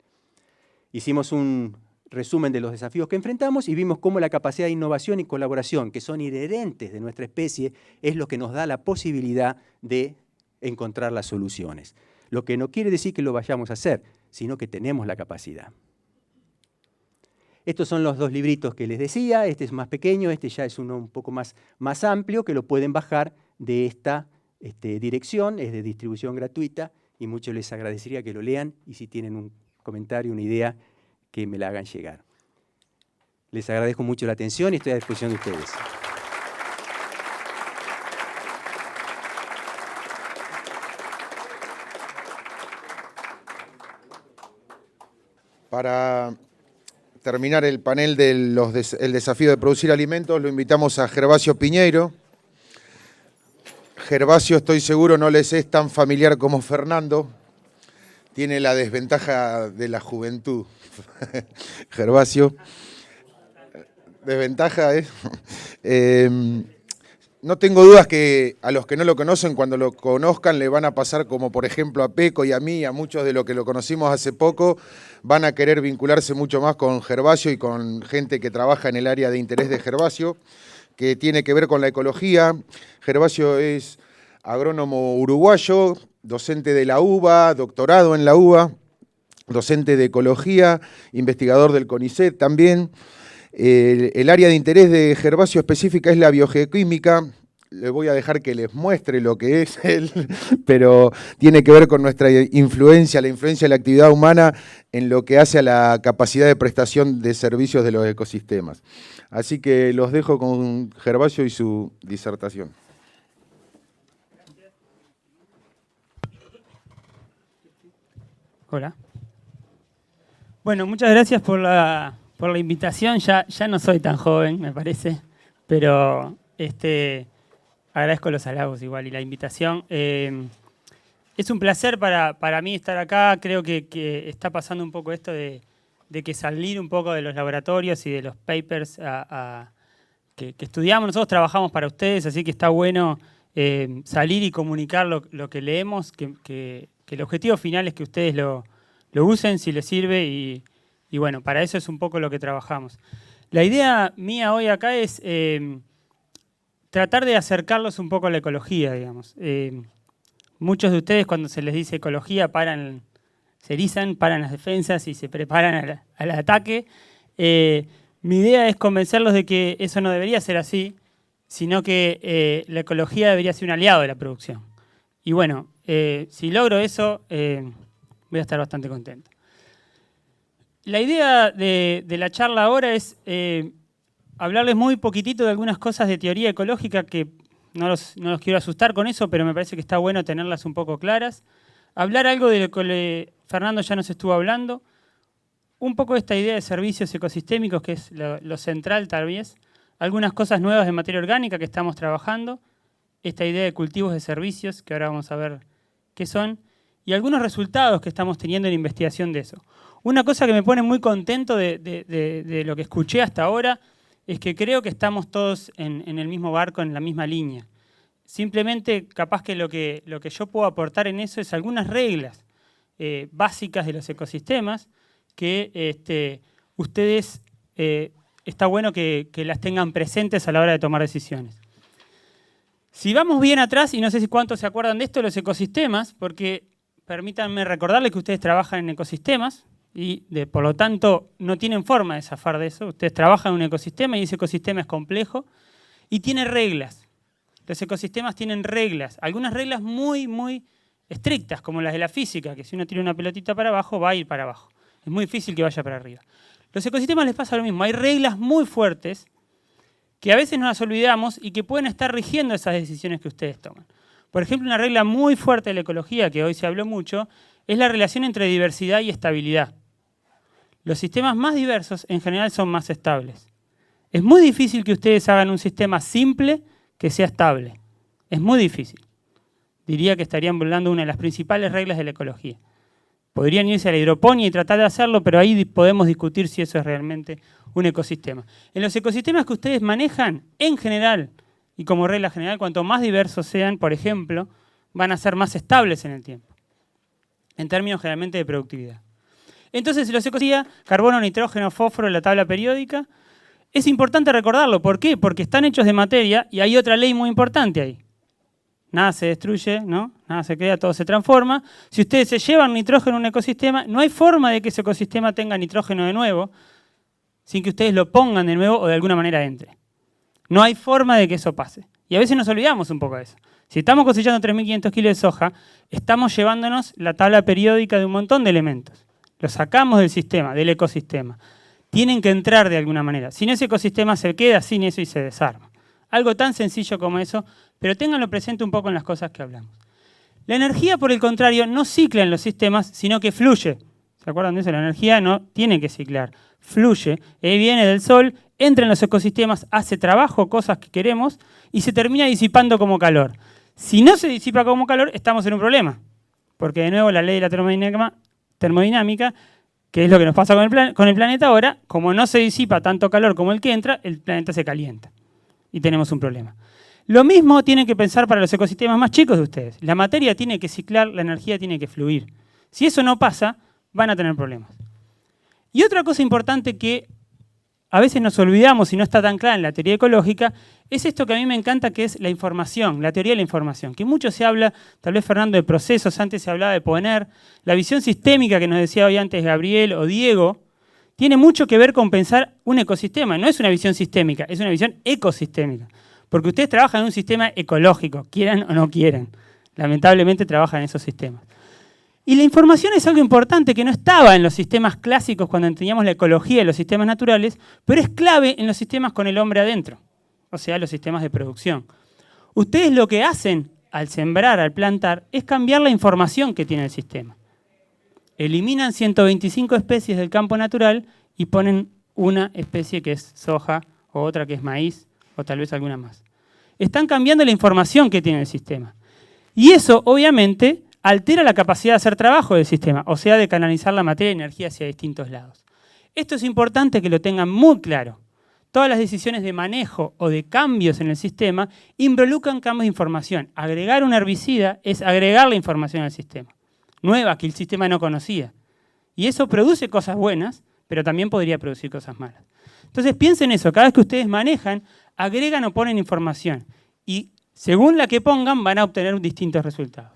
Hicimos un resumen de los desafíos que enfrentamos y vimos cómo la capacidad de innovación y colaboración, que son inherentes de nuestra especie, es lo que nos da la posibilidad de encontrar las soluciones. Lo que no quiere decir que lo vayamos a hacer, sino que tenemos la capacidad. Estos son los dos libritos que les decía, este es más pequeño, este ya es uno un poco más amplio, que lo pueden bajar de esta dirección, es de distribución gratuita, y mucho les agradecería que lo lean, y si tienen un comentario, una idea, que me la hagan llegar. Les agradezco mucho la atención y estoy a disposición de ustedes. Para terminar el panel del desafío de producir alimentos, lo invitamos a Gervasio Piñeiro. Gervasio, estoy seguro, no les es tan familiar como Fernando. Tiene la desventaja de la juventud. Gervasio. Desventaja es... no tengo dudas que a los que no lo conocen, cuando lo conozcan, le van a pasar como por ejemplo a Peco y a mí, a muchos de los que lo conocimos hace poco, van a querer vincularse mucho más con Gervasio y con gente que trabaja en el área de interés de Gervasio, que tiene que ver con la ecología. Gervasio es agrónomo uruguayo, docente de la UBA, doctorado en la UBA, docente de ecología, investigador del CONICET también. El área de interés de Gervasio específica es la biogeoquímica. Le voy a dejar que les muestre lo que es él, pero tiene que ver con nuestra influencia, la influencia de la actividad humana en lo que hace a la capacidad de prestación de servicios de los ecosistemas. Así que los dejo con Gervasio y su disertación. Hola. Bueno, muchas gracias por la invitación. Ya no soy tan joven, me parece, pero agradezco los halagos igual y la invitación. Es un placer para mí estar acá. Creo que está pasando un poco esto de que salir un poco de los laboratorios y de los papers que estudiamos. Nosotros trabajamos para ustedes, así que está bueno salir y comunicar lo que leemos, que el objetivo final es que ustedes lo usen si les sirve y bueno, para eso es un poco lo que trabajamos. La idea mía hoy acá es tratar de acercarlos un poco a la ecología, digamos. Muchos de ustedes cuando se les dice ecología se erizan, paran las defensas y se preparan al ataque. Mi idea es convencerlos de que eso no debería ser así, sino que la ecología debería ser un aliado de la producción. Y bueno, si logro eso, voy a estar bastante contento. La idea de la charla ahora es hablarles muy poquitito de algunas cosas de teoría ecológica que no los quiero asustar con eso, pero me parece que está bueno tenerlas un poco claras. Hablar algo de lo que Fernando ya nos estuvo hablando, un poco de esta idea de servicios ecosistémicos, que es lo central tal vez, algunas cosas nuevas de materia orgánica que estamos trabajando, esta idea de cultivos de servicios, que ahora vamos a ver qué son, y algunos resultados que estamos teniendo en investigación de eso. Una cosa que me pone muy contento de lo que escuché hasta ahora es que creo que estamos todos en el mismo barco, en la misma línea. Simplemente, capaz que lo que yo puedo aportar en eso es algunas reglas básicas de los ecosistemas que ustedes está bueno que las tengan presentes a la hora de tomar decisiones. Si vamos bien atrás, y no sé si cuántos se acuerdan de esto, los ecosistemas, porque permítanme recordarles que ustedes trabajan en ecosistemas y por lo tanto no tienen forma de zafar de eso. Ustedes trabajan en un ecosistema y ese ecosistema es complejo y tiene reglas. Los ecosistemas tienen reglas, algunas reglas muy, muy estrictas, como las de la física, que si uno tira una pelotita para abajo, va a ir para abajo. Es muy difícil que vaya para arriba. Los ecosistemas les pasa lo mismo. Hay reglas muy fuertes que a veces nos las olvidamos y que pueden estar rigiendo esas decisiones que ustedes toman. Por ejemplo, una regla muy fuerte de la ecología, que hoy se habló mucho, es la relación entre diversidad y estabilidad. Los sistemas más diversos en general son más estables. Es muy difícil que ustedes hagan un sistema simple que sea estable. Es muy difícil. Diría que estarían violando una de las principales reglas de la ecología. Podrían irse a la hidroponía y tratar de hacerlo, pero ahí podemos discutir si eso es realmente un ecosistema. En los ecosistemas que ustedes manejan, en general, y como regla general, cuanto más diversos sean, por ejemplo, van a ser más estables en el tiempo, en términos generalmente de productividad. Entonces, los ecosistemas, carbono, nitrógeno, fósforo, la tabla periódica, es importante recordarlo. ¿Por qué? Porque están hechos de materia y hay otra ley muy importante ahí. Nada se destruye, ¿no? Nada se crea, todo se transforma. Si ustedes se llevan nitrógeno en un ecosistema, no hay forma de que ese ecosistema tenga nitrógeno de nuevo sin que ustedes lo pongan de nuevo o de alguna manera entre. No hay forma de que eso pase. Y a veces nos olvidamos un poco de eso. Si estamos cosechando 3.500 kilos de soja, estamos llevándonos la tabla periódica de un montón de elementos. Los sacamos del sistema, del ecosistema. Tienen que entrar de alguna manera. Si no, ese ecosistema se queda sin eso y se desarma. Algo tan sencillo como eso, pero ténganlo presente un poco en las cosas que hablamos. La energía, por el contrario, no cicla en los sistemas, sino que fluye. ¿Se ¿Se acuerdan de eso? La energía no tiene que ciclar, fluye, viene del sol, entra en los ecosistemas, hace trabajo, cosas que queremos, y se termina disipando como calor. Si no se disipa como calor, estamos en un problema, porque de nuevo la ley de la termodinámica, que es lo que nos pasa con el planeta ahora, como no se disipa tanto calor como el que entra, el planeta se calienta y tenemos un problema. Lo mismo tienen que pensar para los ecosistemas más chicos de ustedes. La materia tiene que ciclar, la energía tiene que fluir. Si eso no pasa, van a tener problemas. Y otra cosa importante que a veces nos olvidamos y no está tan clara en la teoría ecológica, es esto que a mí me encanta, que es la información, la teoría de la información. Que mucho se habla, tal vez Fernando, de procesos, antes se hablaba de poner. La visión sistémica que nos decía hoy antes Gabriel o Diego, tiene mucho que ver con pensar un ecosistema. No es una visión sistémica, es una visión ecosistémica. Porque ustedes trabajan en un sistema ecológico, quieran o no quieran. Lamentablemente trabajan en esos sistemas. Y la información es algo importante que no estaba en los sistemas clásicos cuando teníamos la ecología y los sistemas naturales, pero es clave en los sistemas con el hombre adentro, o sea, los sistemas de producción. Ustedes lo que hacen al sembrar, al plantar, es cambiar la información que tiene el sistema. Eliminan 125 especies del campo natural y ponen una especie que es soja, o otra que es maíz, o tal vez alguna más. Están cambiando la información que tiene el sistema. Y eso, obviamente, altera la capacidad de hacer trabajo del sistema, o sea, de canalizar la materia y energía hacia distintos lados. Esto es importante que lo tengan muy claro. Todas las decisiones de manejo o de cambios en el sistema involucran cambios de información. Agregar un herbicida es agregar la información al sistema, nueva que el sistema no conocía. Y eso produce cosas buenas, pero también podría producir cosas malas. Entonces piensen eso, cada vez que ustedes manejan, agregan o ponen información. Y según la que pongan, van a obtener distintos resultados.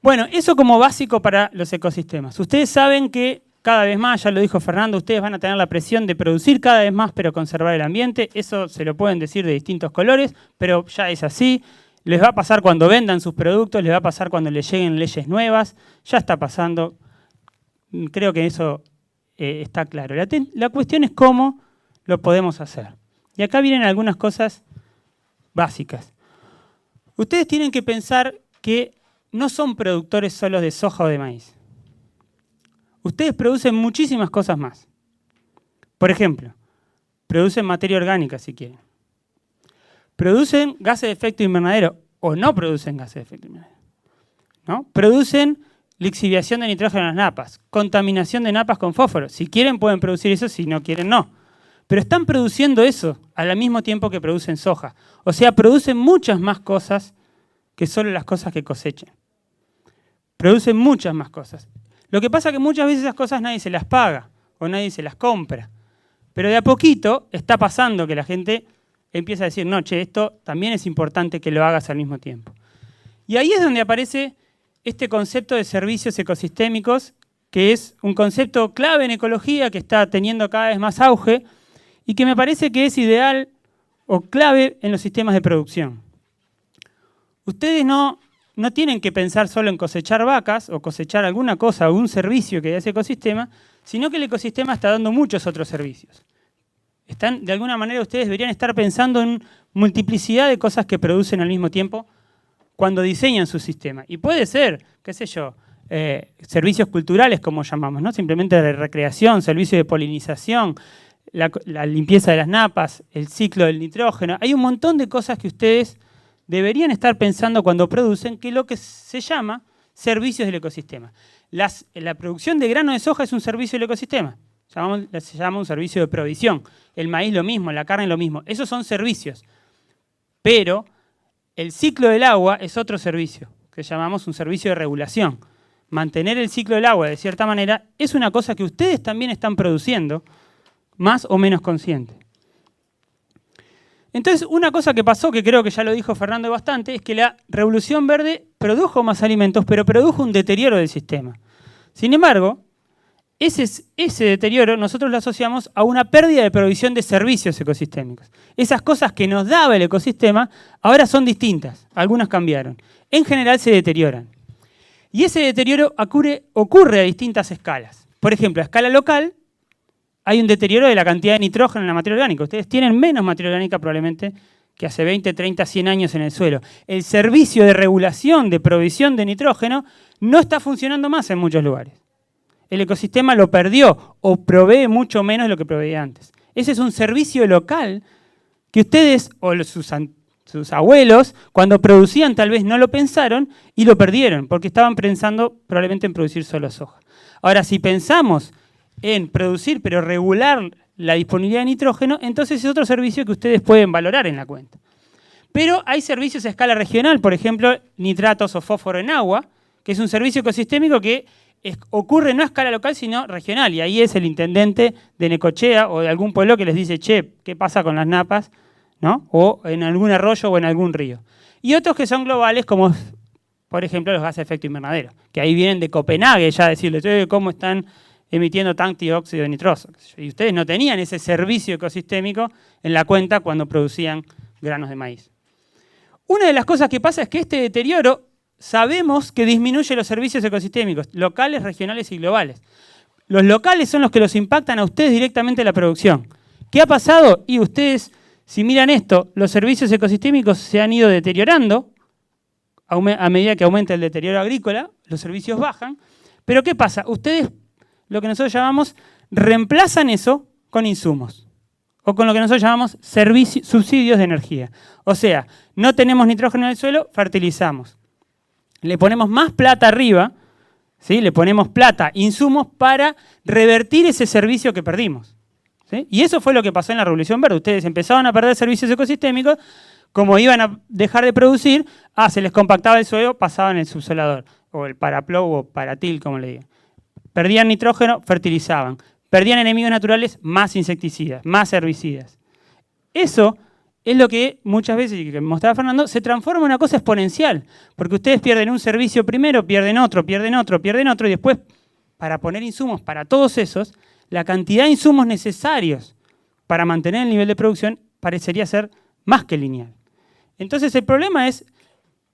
Bueno, eso como básico para los ecosistemas. Ustedes saben que cada vez más, ya lo dijo Fernando, ustedes van a tener la presión de producir cada vez más, pero conservar el ambiente. Eso se lo pueden decir de distintos colores, pero ya es así. Les va a pasar cuando vendan sus productos, les va a pasar cuando les lleguen leyes nuevas. Ya está pasando. Creo que eso está claro. La cuestión es cómo lo podemos hacer. Y acá vienen algunas cosas básicas. Ustedes tienen que pensar que no son productores solo de soja o de maíz. Ustedes producen muchísimas cosas más. Por ejemplo, producen materia orgánica si quieren. Producen gases de efecto invernadero o no producen gases de efecto invernadero, ¿no? Producen lixiviación de nitrógeno en las napas, contaminación de napas con fósforo. Si quieren pueden producir eso, si no quieren no. Pero están produciendo eso al mismo tiempo que producen soja. O sea, producen muchas más cosas que solo las cosas que cosechen. Producen muchas más cosas. Lo que pasa es que muchas veces esas cosas nadie se las paga o nadie se las compra. Pero de a poquito está pasando que la gente empieza a decir, no, che, esto también es importante que lo hagas al mismo tiempo. Y ahí es donde aparece este concepto de servicios ecosistémicos, que es un concepto clave en ecología que está teniendo cada vez más auge y que me parece que es ideal o clave en los sistemas de producción. Ustedes no tienen que pensar solo en cosechar vacas o cosechar alguna cosa o un servicio que da ese ecosistema, sino que el ecosistema está dando muchos otros servicios. De alguna manera ustedes deberían estar pensando en multiplicidad de cosas que producen al mismo tiempo cuando diseñan su sistema. Y puede ser, qué sé yo, servicios culturales como llamamos, ¿no? Simplemente de recreación, servicios de polinización, la limpieza de las napas, el ciclo del nitrógeno. Hay un montón de cosas que ustedes deberían estar pensando cuando producen, que es lo que se llama servicios del ecosistema. La producción de grano de soja es un servicio del ecosistema. Se llama un servicio de provisión. El maíz lo mismo, la carne lo mismo. Esos son servicios. Pero el ciclo del agua es otro servicio, que llamamos un servicio de regulación. Mantener el ciclo del agua de cierta manera es una cosa que ustedes también están produciendo, más o menos consciente. Entonces, una cosa que pasó, que creo que ya lo dijo Fernando bastante, es que la Revolución Verde produjo más alimentos, pero produjo un deterioro del sistema. Sin embargo, ese deterioro nosotros lo asociamos a una pérdida de provisión de servicios ecosistémicos. Esas cosas que nos daba el ecosistema ahora son distintas, algunas cambiaron. En general se deterioran. Y ese deterioro ocurre a distintas escalas. Por ejemplo, a escala local hay un deterioro de la cantidad de nitrógeno en la materia orgánica. Ustedes tienen menos materia orgánica probablemente que hace 20, 30, 100 años en el suelo. El servicio de regulación de provisión de nitrógeno no está funcionando más en muchos lugares. El ecosistema lo perdió o provee mucho menos de lo que proveía antes. Ese es un servicio local que ustedes o sus abuelos, cuando producían, tal vez no lo pensaron y lo perdieron, porque estaban pensando probablemente en producir solo soja. Ahora, si pensamos en producir, pero regular la disponibilidad de nitrógeno, entonces es otro servicio que ustedes pueden valorar en la cuenta. Pero hay servicios a escala regional, por ejemplo, nitratos o fósforo en agua, que es un servicio ecosistémico que ocurre no a escala local, sino regional. Y ahí es el intendente de Necochea o de algún pueblo que les dice, che, ¿qué pasa con las napas? ¿No? O en algún arroyo o en algún río. Y otros que son globales, como por ejemplo los gases de efecto invernadero, que ahí vienen de Copenhague ya a decirles, ¿cómo están emitiendo tanto dióxido de nitroso? Y ustedes no tenían ese servicio ecosistémico en la cuenta cuando producían granos de maíz. Una de las cosas que pasa es que este deterioro sabemos que disminuye los servicios ecosistémicos, locales, regionales y globales. Los locales son los que los impactan a ustedes directamente en la producción. ¿Qué ha pasado? Y ustedes, si miran esto, los servicios ecosistémicos se han ido deteriorando a medida que aumenta el deterioro agrícola, los servicios bajan. Pero ¿qué pasa? Ustedes, lo que nosotros llamamos, reemplazan eso con insumos. O con lo que nosotros llamamos subsidios de energía. O sea, no tenemos nitrógeno en el suelo, fertilizamos. Le ponemos más plata arriba, ¿sí? Le ponemos plata, insumos para revertir ese servicio que perdimos. ¿Sí? Y eso fue lo que pasó en la Revolución Verde. Ustedes empezaban a perder servicios ecosistémicos, como iban a dejar de producir, se les compactaba el suelo, pasaban el subsolador, o el paraplow o paratil, como le digan. Perdían nitrógeno, fertilizaban. Perdían enemigos naturales, más insecticidas, más herbicidas. Eso es lo que muchas veces, y que mostraba Fernando, se transforma en una cosa exponencial, porque ustedes pierden un servicio primero, pierden otro, pierden otro, pierden otro, y después, para poner insumos para todos esos, la cantidad de insumos necesarios para mantener el nivel de producción parecería ser más que lineal. Entonces el problema es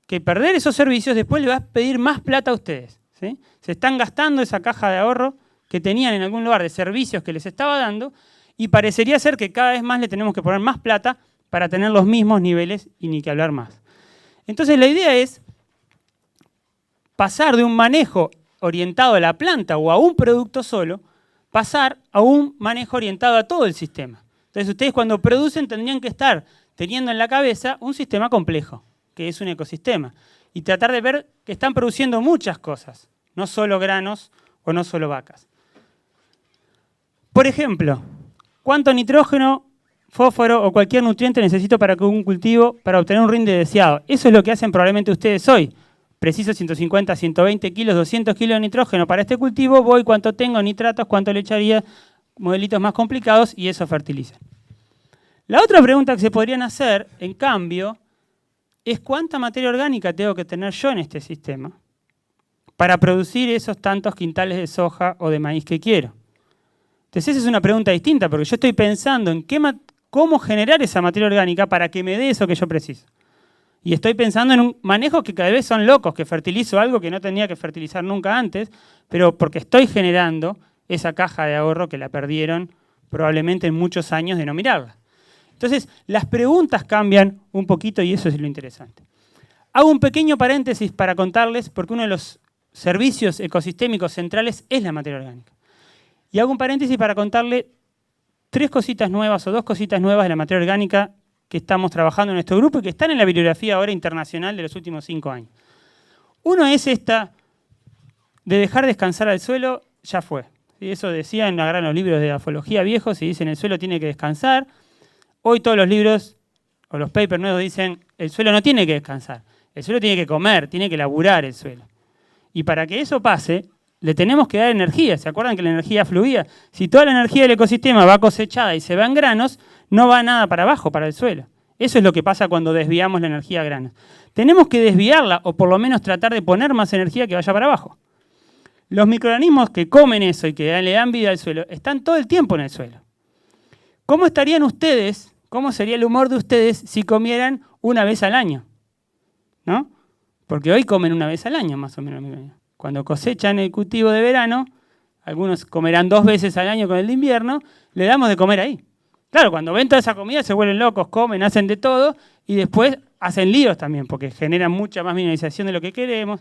que perder esos servicios después le va a pedir más plata a ustedes, ¿sí? Se están gastando esa caja de ahorro que tenían en algún lugar de servicios que les estaba dando y parecería ser que cada vez más le tenemos que poner más plata para tener los mismos niveles y ni que hablar más. Entonces la idea es pasar de un manejo orientado a la planta o a un producto solo, pasar a un manejo orientado a todo el sistema. Entonces ustedes cuando producen tendrían que estar teniendo en la cabeza un sistema complejo, que es un ecosistema, y tratar de ver que están produciendo muchas cosas, no solo granos o no solo vacas. Por ejemplo, ¿cuánto nitrógeno, fósforo o cualquier nutriente necesito para un cultivo para obtener un rinde deseado? Eso es lo que hacen probablemente ustedes hoy. Preciso 150, 120 kilos, 200 kilos de nitrógeno para este cultivo, voy cuánto tengo, nitratos, cuánto le echaría, modelitos más complicados y eso fertilizan. La otra pregunta que se podrían hacer, en cambio, es cuánta materia orgánica tengo que tener yo en este sistema para producir esos tantos quintales de soja o de maíz que quiero. Entonces esa es una pregunta distinta, porque yo estoy pensando en cómo generar esa materia orgánica para que me dé eso que yo preciso. Y estoy pensando en un manejo que cada vez son locos, que fertilizo algo que no tenía que fertilizar nunca antes, pero porque estoy generando esa caja de ahorro que la perdieron probablemente en muchos años de no mirarla. Entonces, las preguntas cambian un poquito y eso es lo interesante. Hago un pequeño paréntesis para contarles, porque uno de los servicios ecosistémicos centrales es la materia orgánica. Y hago un paréntesis para contarle 3 cositas nuevas o 2 cositas nuevas de la materia orgánica que estamos trabajando en nuestro grupo y que están en la bibliografía ahora internacional de los últimos 5 años. Uno es esta de dejar descansar al suelo, ya fue. Y eso decían los libros de afología viejos y dicen el suelo tiene que descansar. Hoy todos los libros o los papers nuevos dicen el suelo no tiene que descansar. El suelo tiene que comer, tiene que laburar el suelo. Y para que eso pase, le tenemos que dar energía. ¿Se acuerdan que la energía fluía? Si toda la energía del ecosistema va cosechada y se va en granos, no va nada para abajo, para el suelo. Eso es lo que pasa cuando desviamos la energía a granos. Tenemos que desviarla o por lo menos tratar de poner más energía que vaya para abajo. Los microorganismos que comen eso y que le dan vida al suelo están todo el tiempo en el suelo. ¿Cómo estarían ustedes, cómo sería el humor de ustedes si comieran una vez al año? ¿No? Porque hoy comen una vez al año más o menos. Cuando cosechan el cultivo de verano, algunos comerán 2 veces al año con el de invierno, le damos de comer ahí. Claro, cuando ven toda esa comida se vuelven locos, comen, hacen de todo y después hacen líos también porque generan mucha más mineralización de lo que queremos.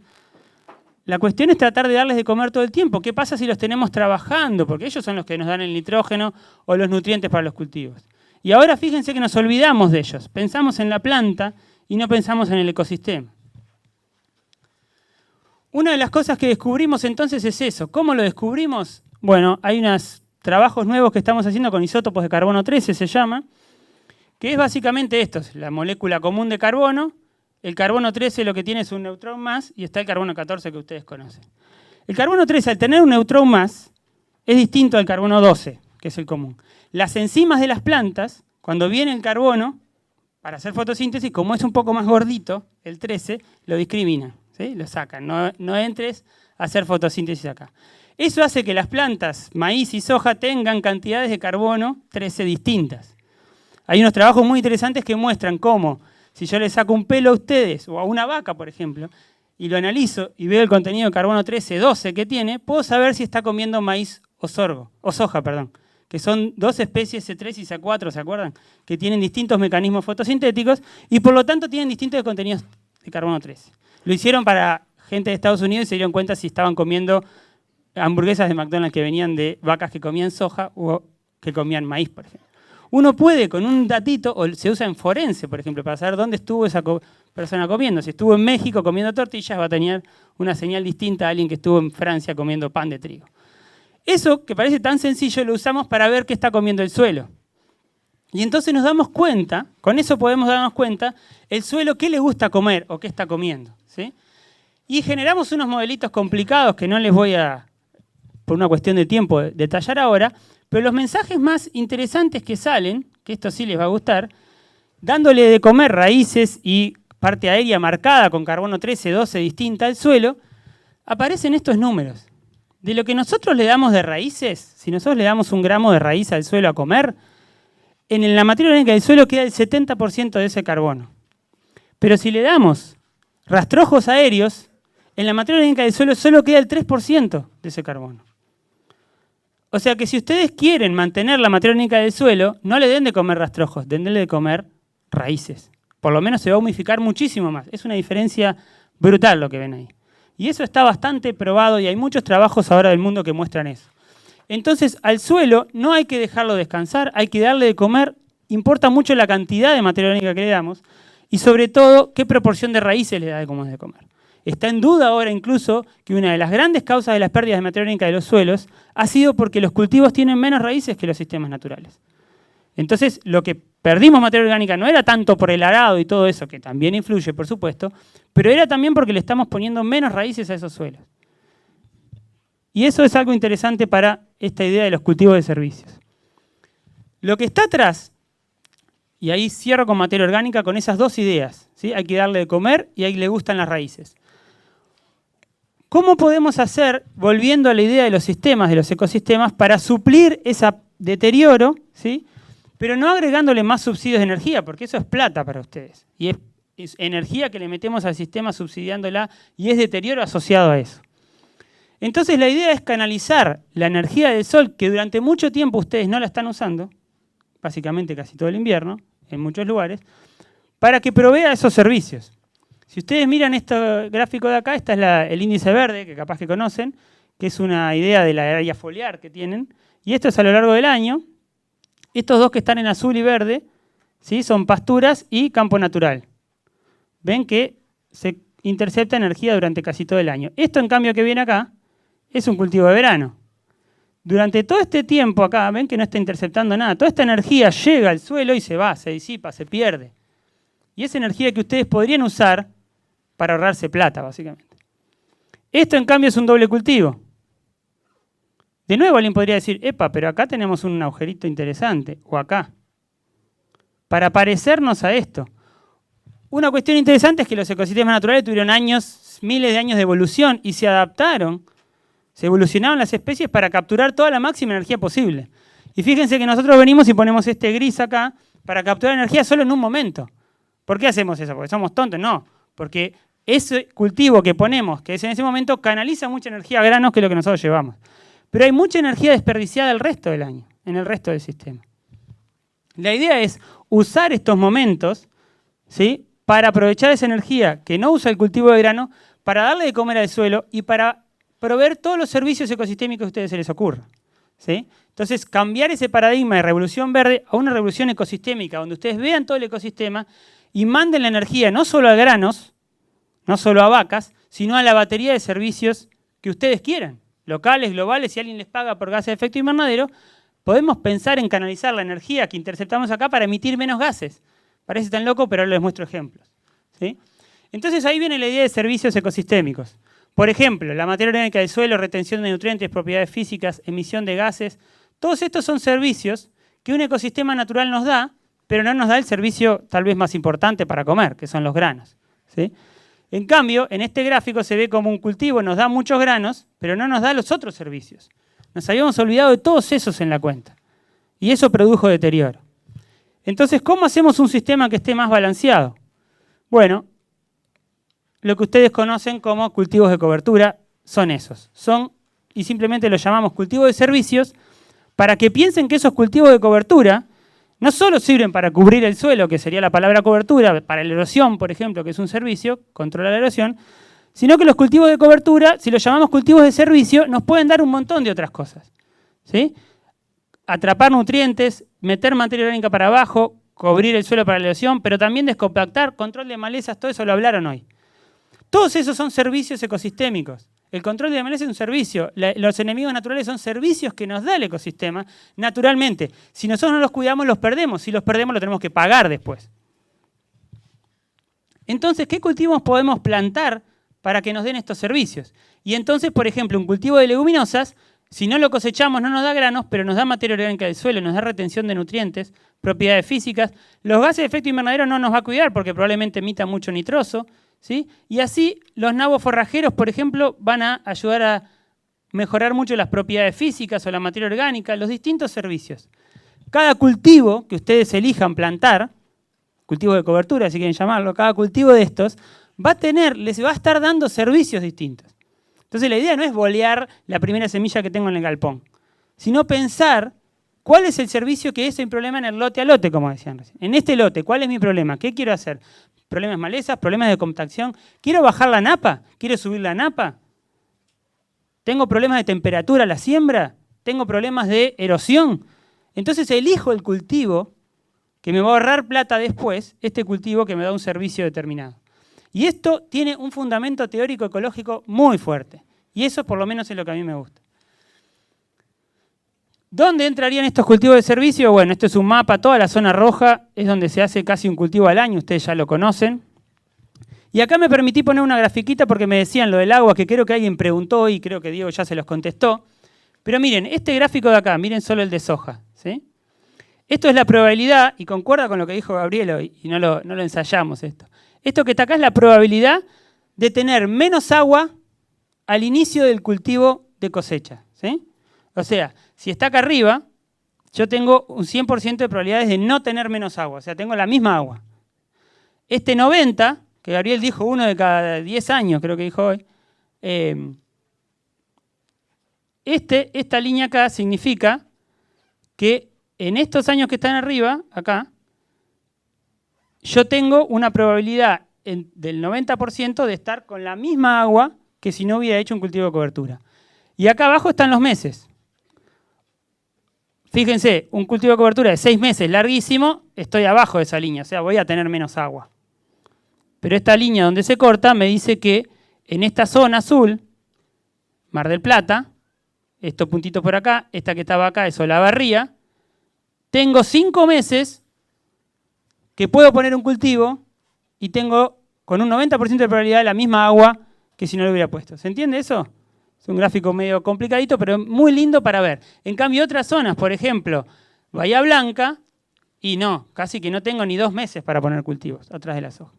La cuestión es tratar de darles de comer todo el tiempo. ¿Qué pasa si los tenemos trabajando? Porque ellos son los que nos dan el nitrógeno o los nutrientes para los cultivos. Y ahora fíjense que nos olvidamos de ellos. Pensamos en la planta y no pensamos en el ecosistema. Una de las cosas que descubrimos entonces es eso. ¿Cómo lo descubrimos? Bueno, hay unos trabajos nuevos que estamos haciendo con isótopos de carbono 13, se llama, que es básicamente esto, la molécula común de carbono. El carbono 13 lo que tiene es un neutrón más y está el carbono 14 que ustedes conocen. El carbono 13, al tener un neutrón más, es distinto al carbono 12, que es el común. Las enzimas de las plantas, cuando viene el carbono, para hacer fotosíntesis, como es un poco más gordito, el 13, lo discriminan, ¿sí? Lo sacan, no entres a hacer fotosíntesis acá. Eso hace que las plantas, maíz y soja, tengan cantidades de carbono 13 distintas. Hay unos trabajos muy interesantes que muestran cómo, si yo le saco un pelo a ustedes, o a una vaca, por ejemplo, y lo analizo y veo el contenido de carbono 13, 12 que tiene, puedo saber si está comiendo maíz o soja, que son dos especies C3 y C4, ¿se acuerdan? Que tienen distintos mecanismos fotosintéticos y por lo tanto tienen distintos contenidos de carbono 13. Lo hicieron para gente de Estados Unidos y se dieron cuenta si estaban comiendo hamburguesas de McDonald's que venían de vacas que comían soja o que comían maíz, por ejemplo. Uno puede con un datito, o se usa en forense, por ejemplo, para saber dónde estuvo esa persona comiendo. Si estuvo en México comiendo tortillas, va a tener una señal distinta a alguien que estuvo en Francia comiendo pan de trigo. Eso, que parece tan sencillo, lo usamos para ver qué está comiendo el suelo. Y entonces nos damos cuenta, con eso podemos darnos cuenta, el suelo qué le gusta comer o qué está comiendo, ¿sí? Y generamos unos modelitos complicados que no les voy a, por una cuestión de tiempo, detallar ahora, pero los mensajes más interesantes que salen, que esto sí les va a gustar, dándole de comer raíces y parte aérea marcada con carbono 13, 12 distinta al suelo, aparecen estos números. De lo que nosotros le damos de raíces, si nosotros le damos 1 gramo de raíz al suelo a comer, en la materia orgánica del suelo queda el 70% de ese carbono. Pero si le damos rastrojos aéreos, en la materia orgánica del suelo solo queda el 3% de ese carbono. O sea que si ustedes quieren mantener la materia orgánica del suelo, no le den de comer rastrojos, denle de comer raíces. Por lo menos se va a humificar muchísimo más. Es una diferencia brutal lo que ven ahí. Y eso está bastante probado y hay muchos trabajos ahora del mundo que muestran eso. Entonces, al suelo no hay que dejarlo descansar, hay que darle de comer. Importa mucho la cantidad de materia orgánica que le damos y sobre todo qué proporción de raíces le da de comer. Está en duda ahora incluso que una de las grandes causas de las pérdidas de materia orgánica de los suelos ha sido porque los cultivos tienen menos raíces que los sistemas naturales. Entonces, lo que perdimos materia orgánica no era tanto por el arado y todo eso, que también influye, por supuesto, pero era también porque le estamos poniendo menos raíces a esos suelos. Y eso es algo interesante para esta idea de los cultivos de servicios. Lo que está atrás, y ahí cierro con materia orgánica con esas dos ideas, ¿sí? Hay que darle de comer y ahí le gustan las raíces. ¿Cómo podemos hacer, volviendo a la idea de los sistemas, de los ecosistemas, para suplir ese deterioro, ¿sí? Pero no agregándole más subsidios de energía, porque eso es plata para ustedes. Y es energía que le metemos al sistema subsidiándola y es deterioro asociado a eso. Entonces la idea es canalizar la energía del sol, que durante mucho tiempo ustedes no la están usando, básicamente casi todo el invierno, en muchos lugares, para que provea esos servicios. Si ustedes miran este gráfico de acá, este es el índice verde, que capaz que conocen, que es una idea de la área foliar que tienen, y esto es a lo largo del año. Estos dos que están en azul y verde, ¿sí? Son pasturas y campo natural. Ven que se intercepta energía durante casi todo el año. Esto, en cambio, que viene acá, es un cultivo de verano. Durante todo este tiempo acá, ven que no está interceptando nada. Toda esta energía llega al suelo y se va, se disipa, se pierde. Y es energía que ustedes podrían usar para ahorrarse plata, básicamente. Esto, en cambio, es un doble cultivo. De nuevo alguien podría decir, epa, pero acá tenemos un agujerito interesante, o acá. Para parecernos a esto. Una cuestión interesante es que los ecosistemas naturales tuvieron años, miles de años de evolución y se adaptaron, se evolucionaron las especies para capturar toda la máxima energía posible. Y fíjense que nosotros venimos y ponemos este gris acá para capturar energía solo en un momento. ¿Por qué hacemos eso? ¿Porque somos tontos? No, porque ese cultivo que ponemos, que es en ese momento, canaliza mucha energía a granos, que es lo que nosotros llevamos. Pero hay mucha energía desperdiciada el resto del año, en el resto del sistema. La idea es usar estos momentos, ¿sí?, para aprovechar esa energía que no usa el cultivo de grano, para darle de comer al suelo y para proveer todos los servicios ecosistémicos que a ustedes se les ocurra, ¿sí? Entonces, cambiar ese paradigma de revolución verde a una revolución ecosistémica, donde ustedes vean todo el ecosistema y manden la energía no solo a granos, no solo a vacas, sino a la batería de servicios que ustedes quieran, locales, globales. Si alguien les paga por gases de efecto invernadero, podemos pensar en canalizar la energía que interceptamos acá para emitir menos gases. Parece tan loco, pero ahora les muestro ejemplos, ¿sí? Entonces ahí viene la idea de servicios ecosistémicos. Por ejemplo, la materia orgánica del suelo, retención de nutrientes, propiedades físicas, emisión de gases. Todos estos son servicios que un ecosistema natural nos da, pero no nos da el servicio tal vez más importante para comer, que son los granos, ¿sí? En cambio, en este gráfico se ve como un cultivo nos da muchos granos, pero no nos da los otros servicios. Nos habíamos olvidado de todos esos en la cuenta. Y eso produjo deterioro. Entonces, ¿cómo hacemos un sistema que esté más balanceado? Bueno, lo que ustedes conocen como cultivos de cobertura son esos. Son, y simplemente los llamamos cultivos de servicios, para que piensen que esos cultivos de cobertura no solo sirven para cubrir el suelo, que sería la palabra cobertura, para la erosión, por ejemplo, que es un servicio, controla la erosión, sino que los cultivos de cobertura, si los llamamos cultivos de servicio, nos pueden dar un montón de otras cosas, ¿sí? Atrapar nutrientes, meter materia orgánica para abajo, cubrir el suelo para la erosión, pero también descompactar, control de malezas, todo eso lo hablaron hoy. Todos esos son servicios ecosistémicos. El control de malezas es un servicio. Los enemigos naturales son servicios que nos da el ecosistema naturalmente. Si nosotros no los cuidamos, los perdemos. Si los perdemos, lo tenemos que pagar después. Entonces, ¿qué cultivos podemos plantar para que nos den estos servicios? Y entonces, por ejemplo, un cultivo de leguminosas, si no lo cosechamos, no nos da granos, pero nos da materia orgánica del suelo, nos da retención de nutrientes, propiedades físicas. Los gases de efecto invernadero no nos va a cuidar porque probablemente emita mucho nitroso, ¿sí? Y así los nabos forrajeros, por ejemplo, van a ayudar a mejorar mucho las propiedades físicas o la materia orgánica, los distintos servicios. Cada cultivo que ustedes elijan plantar, cultivo de cobertura si quieren llamarlo, cada cultivo de estos les va a estar dando servicios distintos. Entonces la idea no es bolear la primera semilla que tengo en el galpón, sino pensar cuál es el servicio que es el problema en el lote a lote, como decían recién. En este lote, ¿cuál es mi problema? ¿Qué quiero hacer? ¿Problemas de malezas? ¿Problemas de compactación? ¿Quiero bajar la napa? ¿Quiero subir la napa? ¿Tengo problemas de temperatura a la siembra? ¿Tengo problemas de erosión? Entonces elijo el cultivo que me va a ahorrar plata después, este cultivo que me da un servicio determinado. Y esto tiene un fundamento teórico ecológico muy fuerte. Y eso por lo menos es lo que a mí me gusta. ¿Dónde entrarían estos cultivos de servicio? Bueno, esto es un mapa, toda la zona roja es donde se hace casi un cultivo al año, ustedes ya lo conocen. Y acá me permití poner una grafiquita porque me decían lo del agua, que creo que alguien preguntó y creo que Diego ya se los contestó. Pero miren, este gráfico de acá, miren solo el de soja, ¿sí? Esto es la probabilidad, y concuerda con lo que dijo Gabriel hoy, y no lo ensayamos esto. Esto que está acá es la probabilidad de tener menos agua al inicio del cultivo de cosecha, ¿sí? O sea, si está acá arriba, yo tengo un 100% de probabilidades de no tener menos agua, o sea, tengo la misma agua. Este 90, que Gabriel dijo 1 de cada 10 años, creo que dijo hoy, esta línea acá significa que en estos años que están arriba, acá, yo tengo una probabilidad del 90% de estar con la misma agua que si no hubiera hecho un cultivo de cobertura. Y acá abajo están los meses. Fíjense, un cultivo de cobertura de 6 meses larguísimo, estoy abajo de esa línea, o sea, voy a tener menos agua. Pero esta línea donde se corta me dice que en esta zona azul, Mar del Plata, estos puntitos por acá, esta que estaba acá es Olavarría, tengo 5 meses que puedo poner un cultivo y tengo con un 90% de probabilidad la misma agua que si no lo hubiera puesto. ¿Se entiende eso? Es un gráfico medio complicadito, pero muy lindo para ver. En cambio, otras zonas, por ejemplo, Bahía Blanca, y no, casi que no tengo ni 2 meses para poner cultivos atrás de la soja.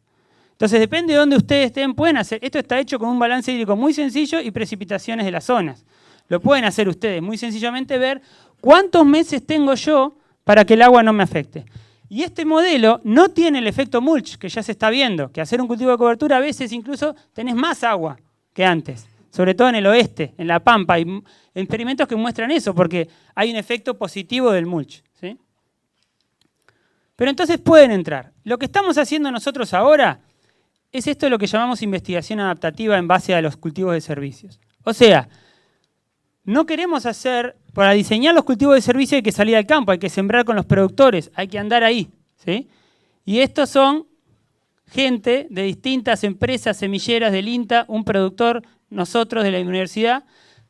Entonces, depende de dónde ustedes estén, pueden hacer. Esto está hecho con un balance hídrico muy sencillo y precipitaciones de las zonas. Lo pueden hacer ustedes muy sencillamente, ver cuántos meses tengo yo para que el agua no me afecte. Y este modelo no tiene el efecto mulch, que ya se está viendo, que hacer un cultivo de cobertura a veces incluso tenés más agua que antes, sobre todo en el oeste, en la Pampa. Hay experimentos que muestran eso, porque hay un efecto positivo del mulch, ¿sí? Pero entonces pueden entrar. Lo que estamos haciendo nosotros ahora es esto de lo que llamamos investigación adaptativa en base a los cultivos de servicios. O sea, no queremos hacer, para diseñar los cultivos de servicio hay que salir al campo, hay que sembrar con los productores, hay que andar ahí, ¿sí? Y estos son gente de distintas empresas semilleras del INTA, un productor, nosotros de la universidad,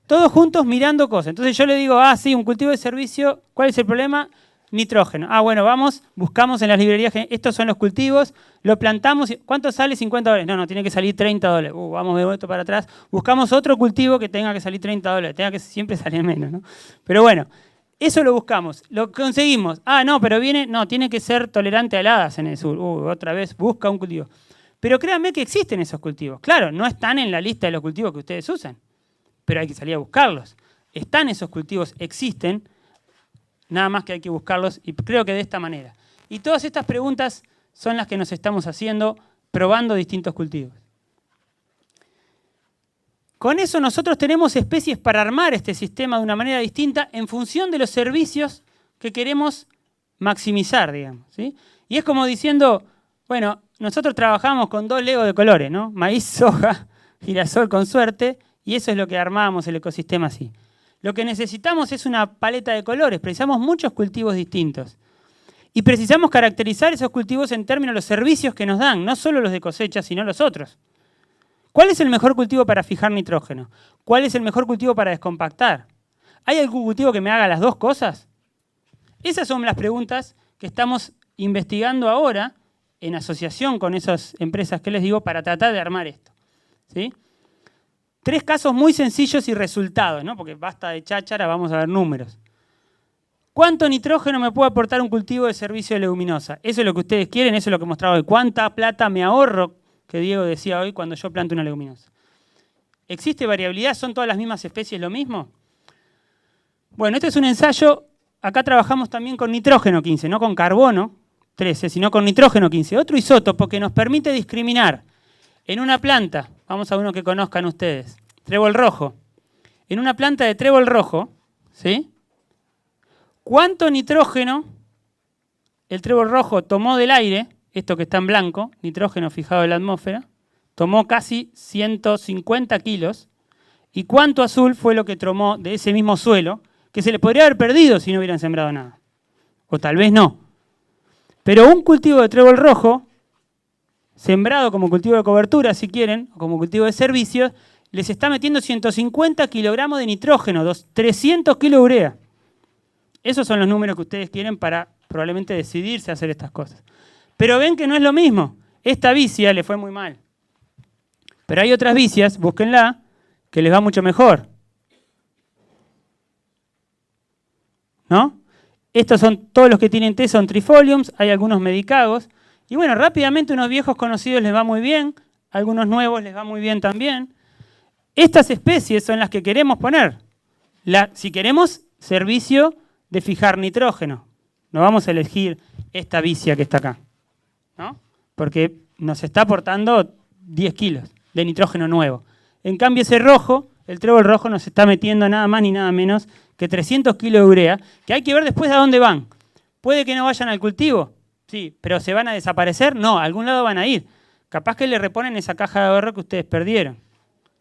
todos juntos mirando cosas. Entonces yo le digo, sí, un cultivo de servicio, ¿cuál es el problema? Nitrógeno. Bueno, vamos, buscamos en las librerías, estos son los cultivos, lo plantamos, ¿cuánto sale? $50. No, tiene que salir $30. Vamos de vuelta para atrás. Buscamos otro cultivo que tenga que salir $30, tenga que siempre salir menos, ¿no? Pero bueno, eso lo buscamos, lo conseguimos. No, pero tiene que ser tolerante a heladas en el sur. Otra vez, busca un cultivo. Pero créanme que existen esos cultivos. Claro, no están en la lista de los cultivos que ustedes usan, pero hay que salir a buscarlos. Están esos cultivos, existen, nada más que hay que buscarlos, y creo que de esta manera. Y todas estas preguntas son las que nos estamos haciendo, probando distintos cultivos. Con eso nosotros tenemos especies para armar este sistema de una manera distinta en función de los servicios que queremos maximizar, digamos, ¿sí? Y es como diciendo, bueno, nosotros trabajamos con 2 legos de colores, ¿no? Maíz, soja, girasol con suerte, y eso es lo que armamos el ecosistema así. Lo que necesitamos es una paleta de colores, precisamos muchos cultivos distintos. Y precisamos caracterizar esos cultivos en términos de los servicios que nos dan, no solo los de cosecha, sino los otros. ¿Cuál es el mejor cultivo para fijar nitrógeno? ¿Cuál es el mejor cultivo para descompactar? ¿Hay algún cultivo que me haga las 2 cosas? Esas son las preguntas que estamos investigando ahora en asociación con esas empresas que les digo para tratar de armar esto, ¿sí? 3 casos muy sencillos y resultados, ¿no? Porque basta de cháchara, vamos a ver números. ¿Cuánto nitrógeno me puede aportar un cultivo de servicio de leguminosa? Eso es lo que ustedes quieren, eso es lo que he mostrado hoy. ¿Cuánta plata me ahorro? Que Diego decía hoy cuando yo planto una leguminosa. ¿Existe variabilidad? ¿Son todas las mismas especies lo mismo? Bueno, este es un ensayo. Acá trabajamos también con nitrógeno 15, no con carbono 13, sino con nitrógeno 15. Otro isótopo que nos permite discriminar en una planta, vamos a uno que conozcan ustedes, trébol rojo. En una planta de trébol rojo, ¿sí? ¿Cuánto nitrógeno el trébol rojo tomó del aire? Esto que está en blanco, nitrógeno fijado en la atmósfera, tomó casi 150 kilos. ¿Y cuánto azul fue lo que tomó de ese mismo suelo, que se le podría haber perdido si no hubieran sembrado nada? O tal vez no. Pero un cultivo de trébol rojo, sembrado como cultivo de cobertura, si quieren, o como cultivo de servicios, les está metiendo 150 kilogramos de nitrógeno, 300 kilos de urea. Esos son los números que ustedes quieren para probablemente decidirse a hacer estas cosas. Pero ven que no es lo mismo. Esta vicia le fue muy mal. Pero hay otras vicias, búsquenla, que les va mucho mejor. ¿No? Estos son todos los que tienen T, son trifoliums, hay algunos medicagos. Y bueno, rápidamente unos viejos conocidos les va muy bien, algunos nuevos les va muy bien también. Estas especies son las que queremos poner. Si queremos servicio de fijar nitrógeno, no vamos a elegir esta vicia que está acá, ¿no? Porque nos está aportando 10 kilos de nitrógeno nuevo. En cambio ese rojo, el trébol rojo, nos está metiendo nada más ni nada menos que 300 kilos de urea, que hay que ver después a dónde van. ¿Puede que no vayan al cultivo? Sí, pero ¿se van a desaparecer? No, a algún lado van a ir. Capaz que le reponen esa caja de ahorro que ustedes perdieron.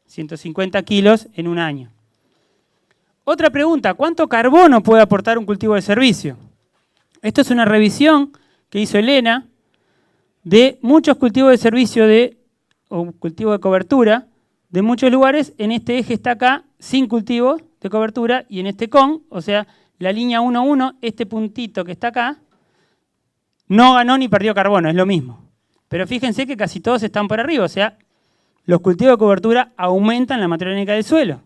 150 kilos en un año. Otra pregunta, ¿cuánto carbono puede aportar un cultivo de servicio? Esto es una revisión que hizo Elena de muchos cultivos de servicio o cultivo de cobertura de muchos lugares. En este eje está acá sin cultivo de cobertura y en este con, o sea, la línea 1,1, este puntito que está acá, no ganó ni perdió carbono, es lo mismo. Pero fíjense que casi todos están por arriba, o sea, los cultivos de cobertura aumentan la materia orgánica del suelo.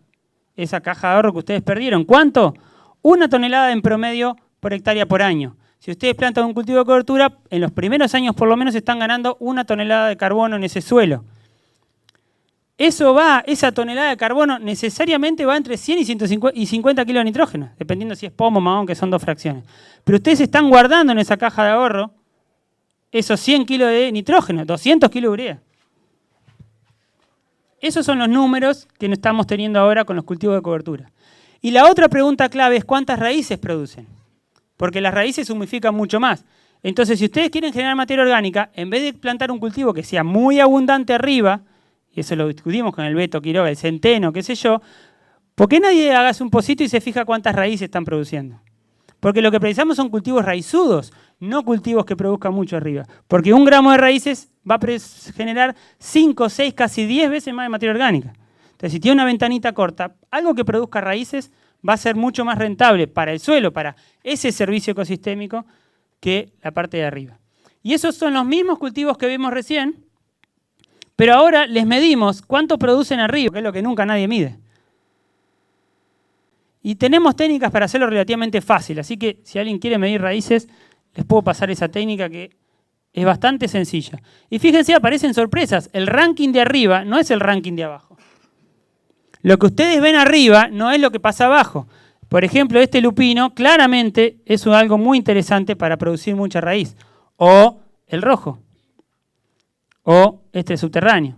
Esa caja de ahorro que ustedes perdieron, ¿cuánto? 1 tonelada en promedio por hectárea por año. Si ustedes plantan un cultivo de cobertura, en los primeros años por lo menos están ganando 1 tonelada de carbono en ese suelo. Esa tonelada de carbono necesariamente va entre 100 y 50 kilos de nitrógeno, dependiendo si es pomo o mahón, que son 2 fracciones. Pero ustedes están guardando en esa caja de ahorro esos 100 kilos de nitrógeno, 200 kilos de urea. Esos son los números que estamos teniendo ahora con los cultivos de cobertura. Y la otra pregunta clave es ¿cuántas raíces producen? Porque las raíces humifican mucho más. Entonces, si ustedes quieren generar materia orgánica, en vez de plantar un cultivo que sea muy abundante arriba, y eso lo discutimos con el Beto Quiroga, el centeno, qué sé yo, ¿por qué nadie haga un pocito y se fija cuántas raíces están produciendo? Porque lo que precisamos son cultivos raizudos, no cultivos que produzcan mucho arriba. Porque 1 gramo de raíces va a generar 5, 6, casi 10 veces más de materia orgánica. Entonces, si tiene una ventanita corta, algo que produzca raíces va a ser mucho más rentable para el suelo, para ese servicio ecosistémico, que la parte de arriba. Y esos son los mismos cultivos que vimos recién, pero ahora les medimos cuánto producen arriba, que es lo que nunca nadie mide. Y tenemos técnicas para hacerlo relativamente fácil, así que si alguien quiere medir raíces, les puedo pasar esa técnica que es bastante sencilla. Y fíjense, aparecen sorpresas. El ranking de arriba no es el ranking de abajo. Lo que ustedes ven arriba no es lo que pasa abajo. Por ejemplo, este lupino claramente es algo muy interesante para producir mucha raíz. O el rojo. O este subterráneo.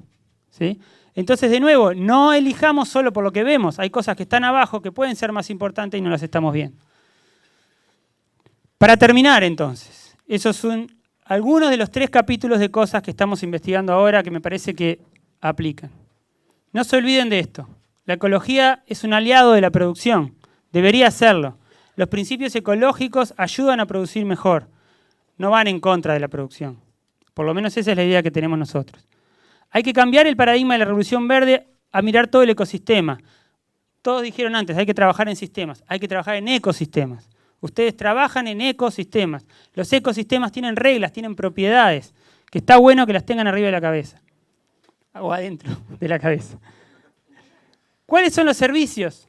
¿Sí? Entonces, de nuevo, no elijamos solo por lo que vemos. Hay cosas que están abajo que pueden ser más importantes y no las estamos viendo. Para terminar, entonces, esos son algunos de los 3 capítulos de cosas que estamos investigando ahora que me parece que aplican. No se olviden de esto. La ecología es un aliado de la producción. Debería serlo. Los principios ecológicos ayudan a producir mejor. No van en contra de la producción. Por lo menos esa es la idea que tenemos nosotros. Hay que cambiar el paradigma de la revolución verde a mirar todo el ecosistema. Todos dijeron antes, hay que trabajar en sistemas, hay que trabajar en ecosistemas. Ustedes trabajan en ecosistemas. Los ecosistemas tienen reglas, tienen propiedades, que está bueno que las tengan arriba de la cabeza. O adentro de la cabeza. ¿Cuáles son los servicios?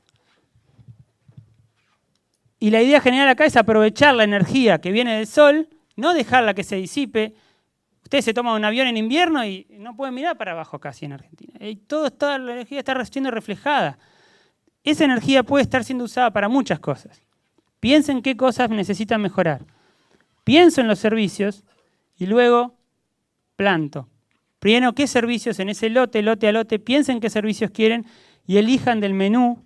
Y la idea general acá es aprovechar la energía que viene del sol, no dejarla que se disipe. Ustedes se toman un avión en invierno y no pueden mirar para abajo casi en Argentina. Y toda la energía está siendo reflejada. Esa energía puede estar siendo usada para muchas cosas. Piensen qué cosas necesitan mejorar. Pienso en los servicios y luego planto. Primero, qué servicios en ese lote a lote, piensen qué servicios quieren y elijan del menú.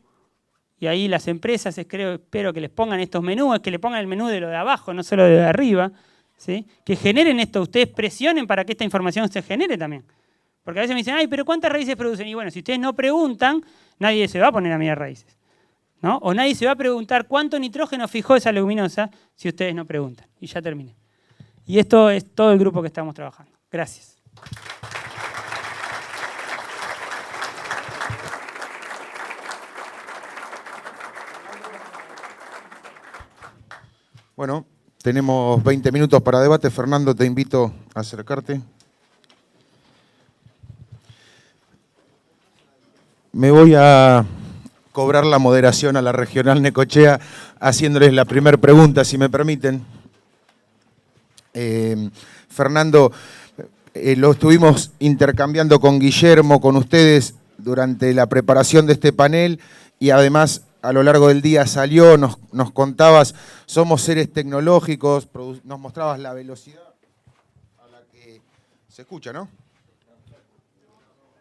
Y ahí las empresas espero que les pongan estos menús, que le pongan el menú de lo de abajo, no solo de lo de arriba, ¿sí? Que generen esto, ustedes presionen para que esta información se genere también. Porque a veces me dicen, ay, pero ¿cuántas raíces producen? Y bueno, si ustedes no preguntan, nadie se va a poner a mirar raíces, ¿no? O nadie se va a preguntar cuánto nitrógeno fijó esa leguminosa si ustedes no preguntan. Y ya terminé. Y esto es todo el grupo que estamos trabajando. Gracias. Bueno, tenemos 20 minutos para debate. Fernando, te invito a acercarte. Me voy a cobrar la moderación a la Regional Necochea haciéndoles la primera pregunta, si me permiten. Fernando, lo estuvimos intercambiando con Guillermo, con ustedes, durante la preparación de este panel y además a lo largo del día salió, nos contabas, somos seres tecnológicos, nos mostrabas la velocidad a la que se escucha, ¿no?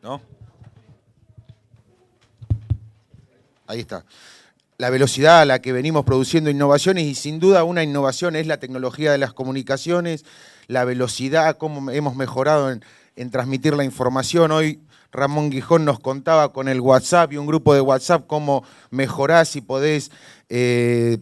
¿No? Ahí está. La velocidad a la que venimos produciendo innovaciones y sin duda una innovación es la tecnología de las comunicaciones, la velocidad, cómo hemos mejorado en transmitir la información. Hoy Ramón Gijón nos contaba con el WhatsApp y un grupo de WhatsApp cómo mejorás y podés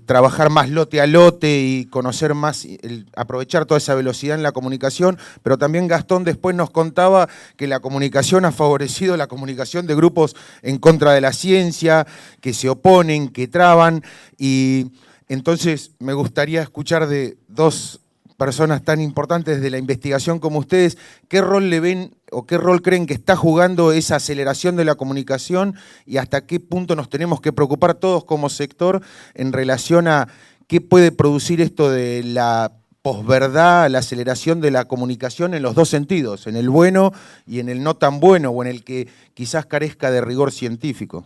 trabajar más lote a lote y conocer más, aprovechar toda esa velocidad en la comunicación, pero también Gastón después nos contaba que la comunicación ha favorecido la comunicación de grupos en contra de la ciencia, que se oponen, que traban, y entonces me gustaría escuchar de dos personas tan importantes de la investigación como ustedes, ¿qué rol le ven o qué rol creen que está jugando esa aceleración de la comunicación y hasta qué punto nos tenemos que preocupar todos como sector en relación a qué puede producir esto de la posverdad, la aceleración de la comunicación en los dos sentidos, en el bueno y en el no tan bueno, o en el que quizás carezca de rigor científico?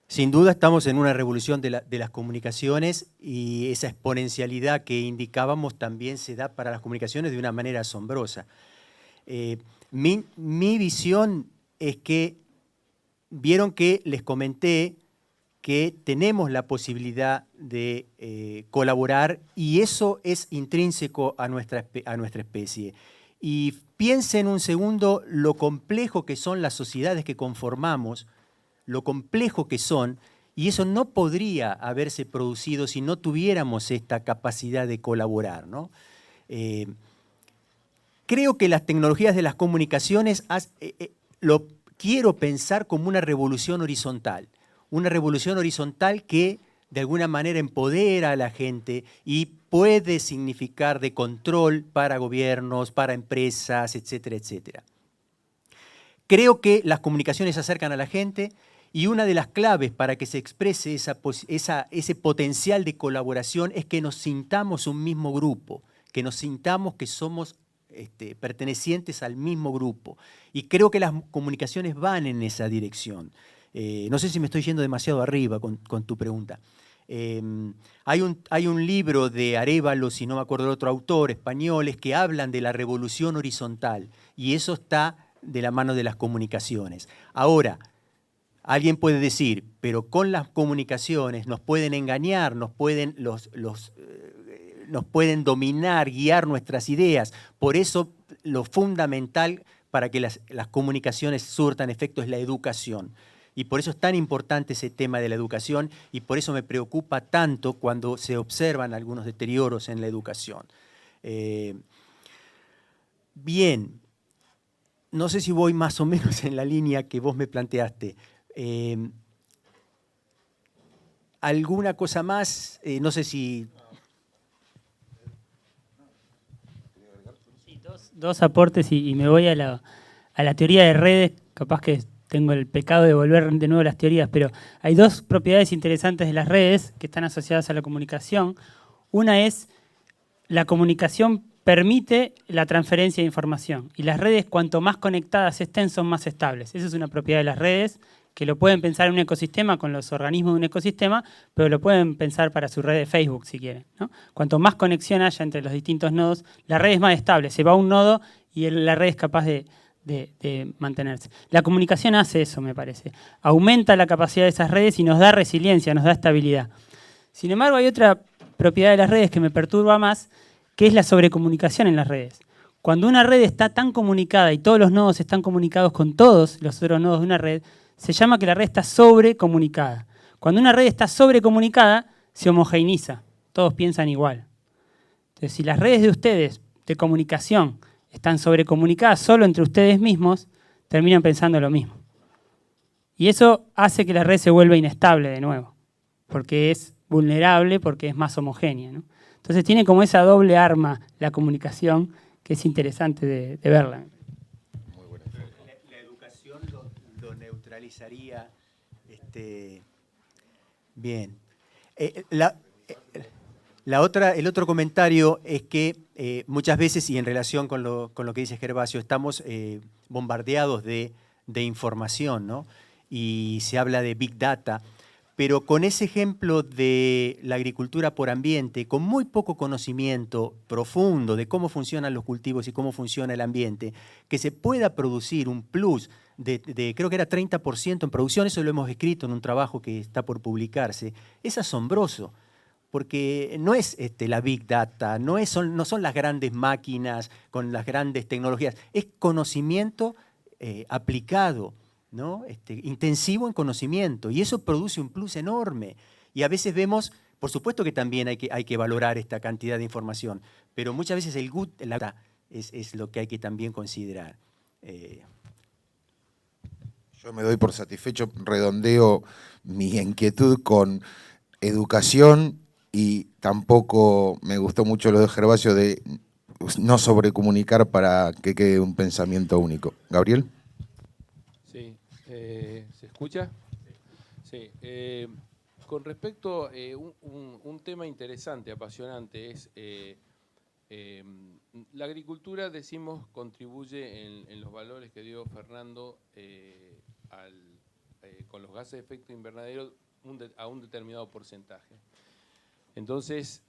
Sin duda estamos en una revolución de las comunicaciones y esa exponencialidad que indicábamos también se da para las comunicaciones de una manera asombrosa. Mi visión es que, vieron que les comenté que tenemos la posibilidad de colaborar y eso es intrínseco a nuestra especie. Y piensen un segundo lo complejo que son las sociedades que conformamos, lo complejo que son, y eso no podría haberse producido si no tuviéramos esta capacidad de colaborar, ¿no? Creo que las tecnologías de las comunicaciones lo quiero pensar como una revolución horizontal que de alguna manera empodera a la gente y puede significar de control para gobiernos, para empresas, etcétera, etcétera. Creo que las comunicaciones acercan a la gente y una de las claves para que se exprese ese potencial de colaboración es que nos sintamos un mismo grupo, que nos sintamos que somos pertenecientes al mismo grupo. Y creo que las comunicaciones van en esa dirección. No sé si me estoy yendo demasiado arriba con tu pregunta. Hay un libro de Arévalo, si no me acuerdo de otro autor, españoles, que hablan de la revolución horizontal y eso está de la mano de las comunicaciones. Ahora, alguien puede decir, pero con las comunicaciones nos pueden engañar, nos pueden dominar, guiar nuestras ideas. Por eso lo fundamental para que las comunicaciones surtan efecto es la educación. Y por eso es tan importante ese tema de la educación y por eso me preocupa tanto cuando se observan algunos deterioros en la educación. Bien, no sé si voy más o menos en la línea que vos me planteaste. ¿Alguna cosa más? No sé si... Sí, dos aportes y me voy a la teoría de redes, capaz que tengo el pecado de volver de nuevo a las teorías, pero hay dos propiedades interesantes de las redes que están asociadas a la comunicación. Una es la comunicación permite la transferencia de información y las redes cuanto más conectadas estén son más estables. Esa es una propiedad de las redes que lo pueden pensar en un ecosistema con los organismos de un ecosistema, pero lo pueden pensar para su red de Facebook si quieren, ¿no? Cuanto más conexión haya entre los distintos nodos, la red es más estable. Se va a un nodo y la red es capaz de mantenerse. La comunicación hace eso, me parece. Aumenta la capacidad de esas redes y nos da resiliencia, nos da estabilidad. Sin embargo, hay otra propiedad de las redes que me perturba más, que es la sobrecomunicación en las redes. Cuando una red está tan comunicada y todos los nodos están comunicados con todos los otros nodos de una red, se llama que la red está sobrecomunicada. Cuando una red está sobrecomunicada, se homogeneiza. Todos piensan igual. Entonces, si las redes de ustedes de comunicación están sobrecomunicadas solo entre ustedes mismos, terminan pensando lo mismo. Y eso hace que la red se vuelva inestable de nuevo, porque es vulnerable, porque es más homogénea, ¿no? Entonces tiene como esa doble arma la comunicación que es interesante de verla. Muy buena. La educación lo neutralizaría. Bien. El otro comentario es que muchas veces, y en relación con lo que dice Gervasio, estamos bombardeados de información, ¿no? Y se habla de Big Data, pero con ese ejemplo de la agricultura por ambiente, con muy poco conocimiento profundo de cómo funcionan los cultivos y cómo funciona el ambiente, que se pueda producir un plus de creo que era 30% en producción, eso lo hemos escrito en un trabajo que está por publicarse, es asombroso. Porque no es la Big Data, no son las grandes máquinas con las grandes tecnologías, es conocimiento aplicado, ¿no? Intensivo en conocimiento, y eso produce un plus enorme. Y a veces vemos, por supuesto que también hay que valorar esta cantidad de información, pero muchas veces el good es lo que hay que también considerar. Yo me doy por satisfecho, redondeo mi inquietud con educación. Y tampoco me gustó mucho lo de Gervasio de no sobrecomunicar para que quede un pensamiento único. ¿Gabriel? Sí, ¿se escucha? Sí. Con respecto a un tema interesante, apasionante, es la agricultura, decimos, contribuye en los valores que dio Fernando con los gases de efecto invernadero a un determinado porcentaje. Entonces,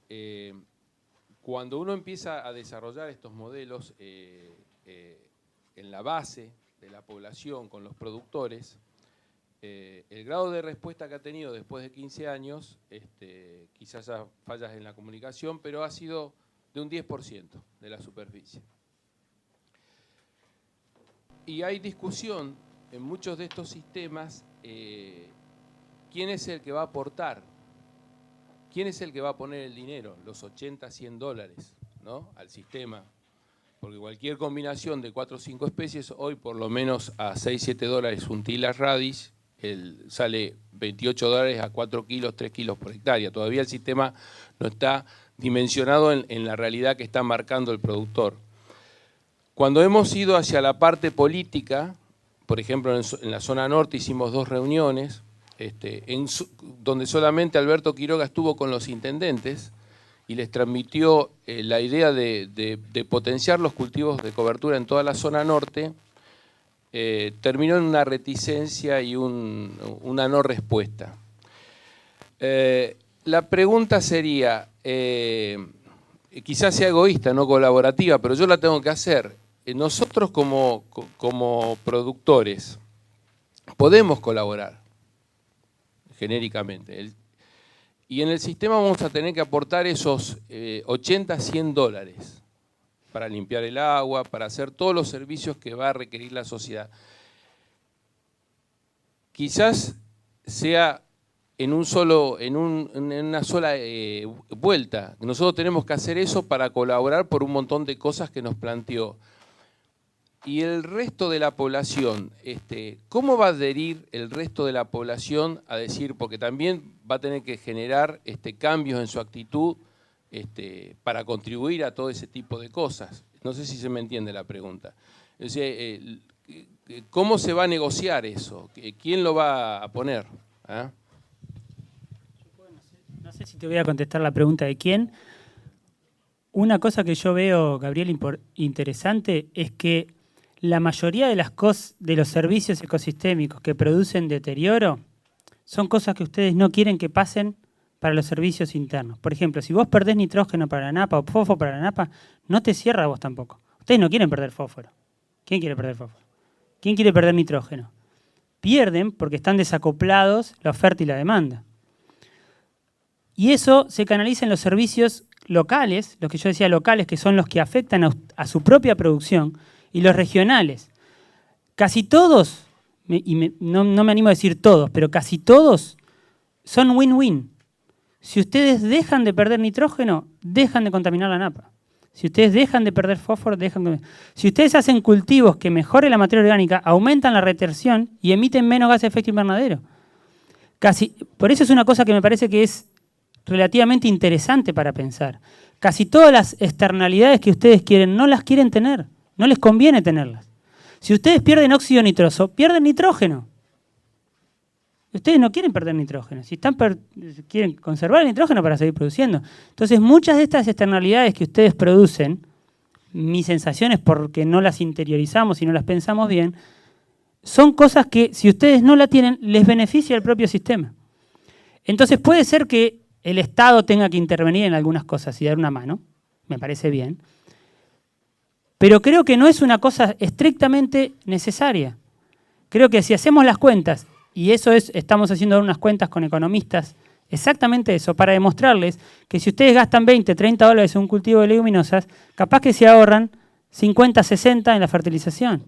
cuando uno empieza a desarrollar estos modelos en la base de la población, con los productores, el grado de respuesta que ha tenido después de 15 años, quizás haya fallas en la comunicación, pero ha sido de un 10% de la superficie. Y hay discusión en muchos de estos sistemas, ¿quién es el que va a aportar? ¿Quién es el que va a poner el dinero? Los 80, 100 dólares, ¿no? Al sistema. Porque cualquier combinación de 4 o 5 especies, hoy por lo menos a 6, 7 dólares un Tilas radix, sale 28 dólares a 4 kilos, 3 kilos por hectárea. Todavía el sistema no está dimensionado en la realidad que está marcando el productor. Cuando hemos ido hacia la parte política, por ejemplo en la zona norte hicimos 2 reuniones, donde solamente Alberto Quiroga estuvo con los intendentes y les transmitió la idea de potenciar los cultivos de cobertura en toda la zona norte, terminó en una reticencia y una no respuesta. La pregunta sería, quizás sea egoísta, no colaborativa, pero yo la tengo que hacer. Nosotros como productores podemos colaborar genéricamente. Y en el sistema vamos a tener que aportar esos 80, 100 dólares para limpiar el agua, para hacer todos los servicios que va a requerir la sociedad. Quizás sea en una sola vuelta. Nosotros tenemos que hacer eso para colaborar por un montón de cosas que nos planteó. Y el resto de la población, ¿cómo va a adherir el resto de la población a decir, porque también va a tener que generar cambios en su actitud para contribuir a todo ese tipo de cosas? No sé si se me entiende la pregunta. O sea, ¿cómo se va a negociar eso? ¿Quién lo va a poner? ¿Ah? No sé si te voy a contestar la pregunta de quién. Una cosa que yo veo, Gabriel, interesante es que la mayoría de de los servicios ecosistémicos que producen deterioro son cosas que ustedes no quieren que pasen para los servicios internos. Por ejemplo, si vos perdés nitrógeno para la napa o fósforo para la napa, no te cierra a vos tampoco. Ustedes no quieren perder fósforo. ¿Quién quiere perder fósforo? ¿Quién quiere perder nitrógeno? Pierden porque están desacoplados la oferta y la demanda. Y eso se canaliza en los servicios locales, los que yo decía locales, que son los que afectan a su propia producción, y los regionales. Casi todos, no me animo a decir todos, pero casi todos son win-win. Si ustedes dejan de perder nitrógeno, dejan de contaminar la napa. Si ustedes dejan de perder fósforo, Si ustedes hacen cultivos que mejoren la materia orgánica, aumentan la retención y emiten menos gases de efecto invernadero. Por eso es una cosa que me parece que es relativamente interesante para pensar. Casi todas las externalidades que ustedes quieren, no las quieren tener. No les conviene tenerlas. Si ustedes pierden óxido nitroso, pierden nitrógeno. Ustedes no quieren perder nitrógeno. Quieren conservar el nitrógeno para seguir produciendo. Entonces, muchas de estas externalidades que ustedes producen, mi sensación es porque no las interiorizamos y no las pensamos bien, son cosas que, si ustedes no la tienen, les beneficia al propio sistema. Entonces, puede ser que el Estado tenga que intervenir en algunas cosas y dar una mano. Me parece bien. Pero creo que no es una cosa estrictamente necesaria. Creo que si hacemos las cuentas, y estamos haciendo unas cuentas con economistas, exactamente eso, para demostrarles que si ustedes gastan 20, 30 dólares en un cultivo de leguminosas, capaz que se ahorran 50, 60 en la fertilización.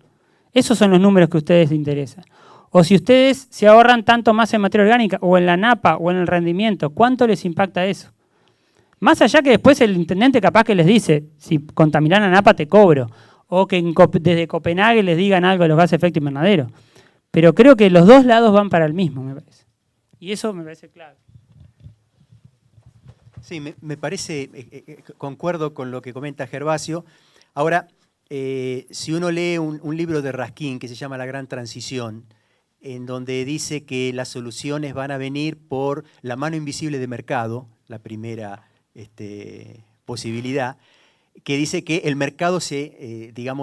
Esos son los números que a ustedes les interesan. O si ustedes se ahorran tanto más en materia orgánica, o en la napa, o en el rendimiento, ¿cuánto les impacta eso? Más allá que después el intendente capaz que les dice, si contaminan la napa te cobro, o que desde Copenhague les digan algo de los gases de efecto invernadero. Pero creo que los dos lados van para el mismo, me parece. Y eso me parece clave. Sí, me parece, concuerdo con lo que comenta Gervasio. Ahora, si uno lee un libro de Raskin que se llama La Gran Transición, en donde dice que las soluciones van a venir por la mano invisible de mercado, la primera posibilidad, que dice que el mercado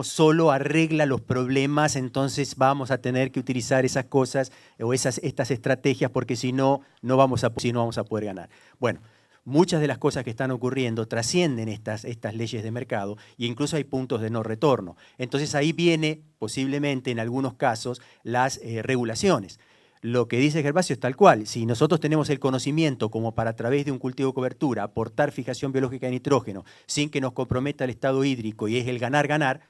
solo arregla los problemas, entonces vamos a tener que utilizar esas cosas o estas estrategias porque si no, no vamos a poder ganar. Bueno, muchas de las cosas que están ocurriendo trascienden estas leyes de mercado e incluso hay puntos de no retorno. Entonces ahí viene posiblemente en algunos casos las regulaciones. lo que dice Gervasio es tal cual. Si nosotros tenemos el conocimiento como para a través de un cultivo de cobertura aportar fijación biológica de nitrógeno sin que nos comprometa el estado hídrico y es el ganar-ganar,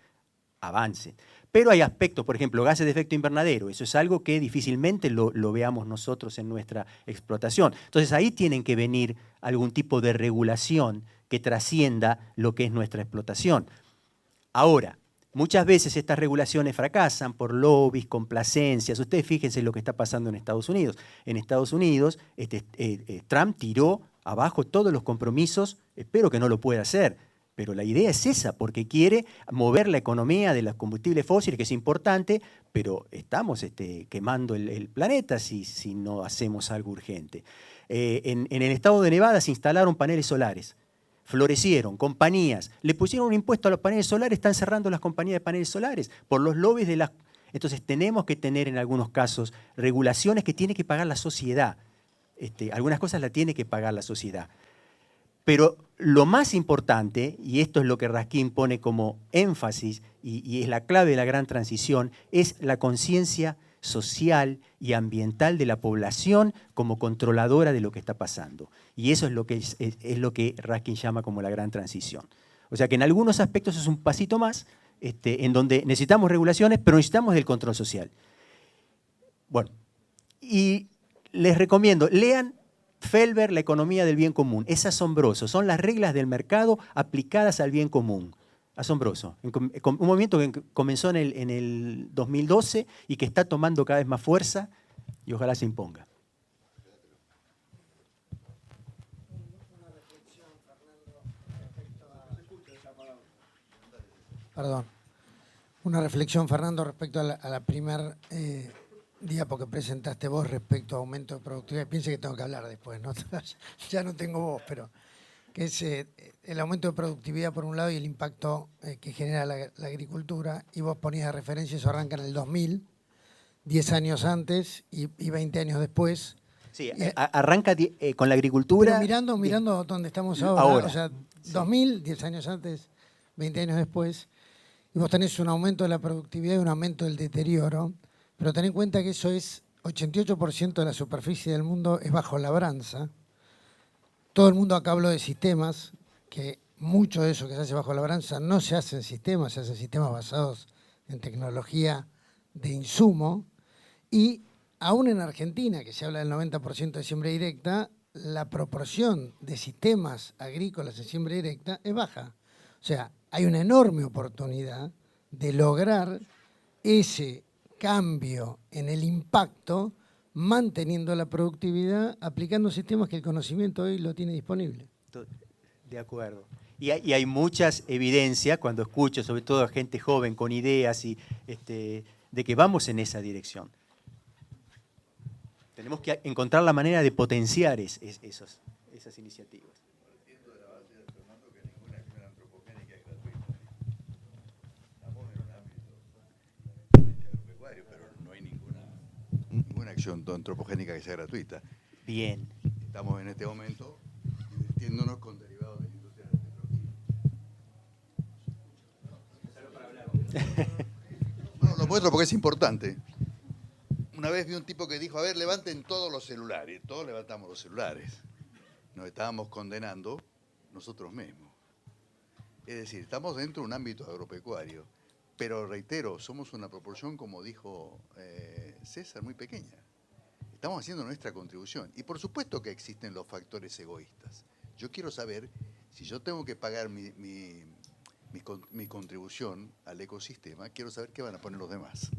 avance. Pero hay aspectos, por ejemplo, gases de efecto invernadero. Eso es algo que difícilmente lo veamos nosotros en nuestra explotación. Entonces ahí tienen que venir algún tipo de regulación que trascienda lo que es nuestra explotación. Ahora, muchas veces estas regulaciones fracasan por lobbies, complacencias. Ustedes fíjense lo que está pasando en Estados Unidos. En Estados Unidos, Trump tiró abajo todos los compromisos, espero que no lo pueda hacer, pero la idea es esa, porque quiere mover la economía de los combustibles fósiles, que es importante, pero estamos quemando el planeta si no hacemos algo urgente. En el estado de Nevada se instalaron paneles solares. Florecieron, compañías, le pusieron un impuesto a los paneles solares, están cerrando las compañías de paneles solares por los lobbies de las... Entonces tenemos que tener en algunos casos regulaciones que tiene que pagar la sociedad. Algunas cosas las tiene que pagar la sociedad. Pero lo más importante, y esto es lo que Raskin pone como énfasis, y es la clave de la gran transición, es la conciencia social y ambiental de la población como controladora de lo que está pasando. Y eso es lo que Raskin llama como la gran transición. O sea que en algunos aspectos es un pasito más, en donde necesitamos regulaciones, pero necesitamos el control social. Bueno, y les recomiendo, lean Felber, La economía del bien común. Es asombroso, son las reglas del mercado aplicadas al bien común. Asombroso. Un movimiento que comenzó en el 2012 y que está tomando cada vez más fuerza y ojalá se imponga. Perdón. Una reflexión, Fernando, respecto a la primer diapo que presentaste vos respecto a aumento de productividad. Piense que tengo que hablar después, ¿no? Ya no tengo voz, pero que es el aumento de productividad por un lado y el impacto que genera la agricultura. Y vos ponías de referencia, eso arranca en el 2000, 10 años antes y 20 años después. Sí, arranca con la agricultura. Pero mirando dónde estamos ahora. O sea, 2000, 10 años antes, 20 años después. Y vos tenés un aumento de la productividad y un aumento del deterioro. Pero ten en cuenta que eso es 88% de la superficie del mundo es bajo labranza. Todo el mundo acá habló de sistemas, que mucho de eso que se hace bajo labranza no se hace en sistemas, se hacen sistemas basados en tecnología de insumo. Y aún en Argentina, que se habla del 90% de siembra directa, la proporción de sistemas agrícolas en siembra directa es baja. O sea, hay una enorme oportunidad de lograr ese cambio en el impacto, manteniendo la productividad, aplicando sistemas que el conocimiento hoy lo tiene disponible. De acuerdo. Y hay muchas evidencias, cuando escucho sobre todo a gente joven con ideas, de que vamos en esa dirección. Tenemos que encontrar la manera de potenciar esas iniciativas. Ninguna acción antropogénica que sea gratuita. Bien. Estamos en este momento divirtiéndonos con derivados de la industria de la tecnología. No, lo muestro porque es importante. Una vez vi un tipo que dijo, a ver, levanten todos los celulares. Todos levantamos los celulares. Nos estábamos condenando nosotros mismos. Es decir, estamos dentro de un ámbito agropecuario. Pero reitero, somos una proporción, como dijo César, muy pequeña. Estamos haciendo nuestra contribución. Y por supuesto que existen los factores egoístas. Yo quiero saber, si yo tengo que pagar mi contribución al ecosistema, quiero saber qué van a poner los demás.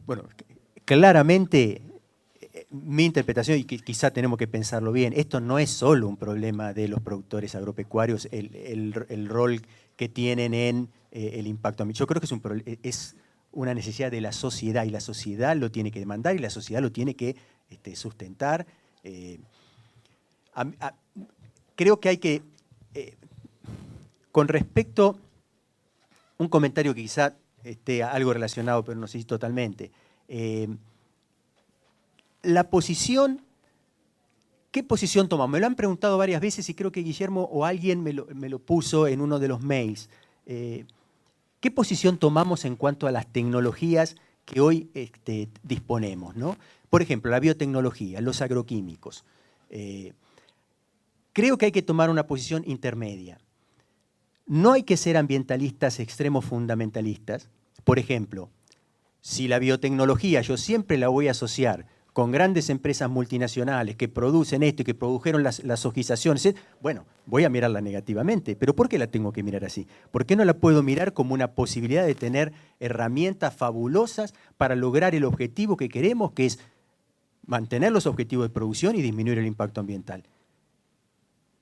Bueno, claramente mi interpretación, y quizá tenemos que pensarlo bien, esto no es solo un problema de los productores agropecuarios, el rol que tienen en el impacto ambiental. Yo creo que es una necesidad de la sociedad, y la sociedad lo tiene que demandar y la sociedad lo tiene que sustentar. Creo que hay que, con respecto, un comentario que quizá esté algo relacionado, pero no sé si totalmente. La posición, ¿qué posición tomamos? Me lo han preguntado varias veces y creo que Guillermo o alguien me lo puso en uno de los mails. ¿Qué posición tomamos en cuanto a las tecnologías que hoy disponemos, ¿no? Por ejemplo, la biotecnología, los agroquímicos. Creo que hay que tomar una posición intermedia. No hay que ser ambientalistas extremos fundamentalistas. Por ejemplo, si la biotecnología yo siempre la voy a asociar con grandes empresas multinacionales que producen esto y que produjeron las ojizaciones, bueno, voy a mirarla negativamente. ¿Pero por qué la tengo que mirar así? ¿Por qué no la puedo mirar como una posibilidad de tener herramientas fabulosas para lograr el objetivo que queremos, que es mantener los objetivos de producción y disminuir el impacto ambiental?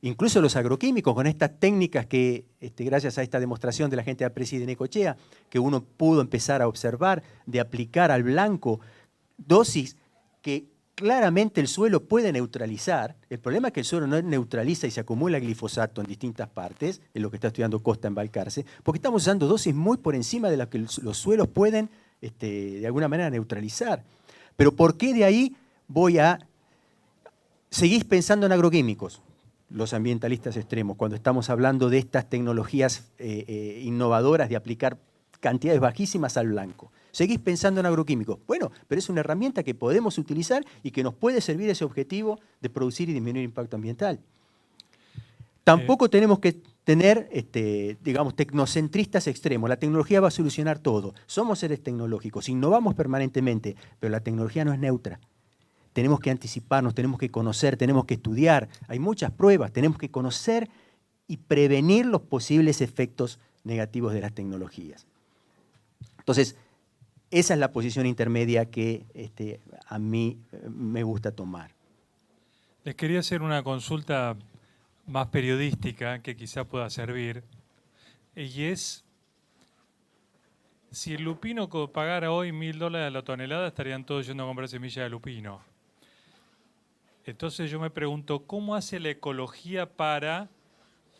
Incluso los agroquímicos, con estas técnicas que, gracias a esta demostración de la gente de APRESID en Necochea, que uno pudo empezar a observar, de aplicar al blanco dosis que claramente el suelo puede neutralizar. El problema es que el suelo no neutraliza y se acumula glifosato en distintas partes, es lo que está estudiando Costa en Balcarce, porque estamos usando dosis muy por encima de las que los suelos pueden, de alguna manera, neutralizar. Pero ¿por qué de ahí voy a seguir pensando en agroquímicos? Los ambientalistas extremos, cuando estamos hablando de estas tecnologías innovadoras de aplicar cantidades bajísimas al blanco. ¿Seguís pensando en agroquímicos? Bueno, pero es una herramienta que podemos utilizar y que nos puede servir ese objetivo de producir y disminuir impacto ambiental. Tampoco tenemos que tener, digamos, tecnocentristas extremos. La tecnología va a solucionar todo. Somos seres tecnológicos, innovamos permanentemente, pero la tecnología no es neutra. Tenemos que anticiparnos, tenemos que conocer, tenemos que estudiar. Hay muchas pruebas, tenemos que conocer y prevenir los posibles efectos negativos de las tecnologías. Entonces, esa es la posición intermedia que a mí me gusta tomar. Les quería hacer una consulta más periodística que quizá pueda servir, y es, si el lupino pagara hoy $1000 a la tonelada, estarían todos yendo a comprar semilla de lupino. Entonces yo me pregunto, ¿cómo hace la ecología para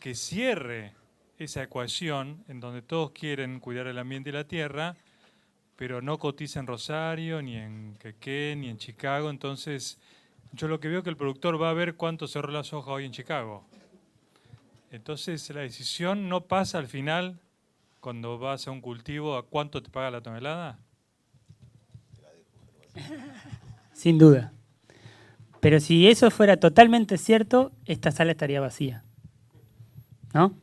que cierre esa ecuación en donde todos quieren cuidar el ambiente y la tierra, pero no cotiza en Rosario, ni en Quequén, ni en Chicago? Entonces, yo lo que veo es que el productor va a ver cuánto cerró la soja hoy en Chicago. Entonces, la decisión no pasa al final, cuando vas a un cultivo, a cuánto te paga la tonelada. Sin duda. Pero si eso fuera totalmente cierto, esta sala estaría vacía. ¿No?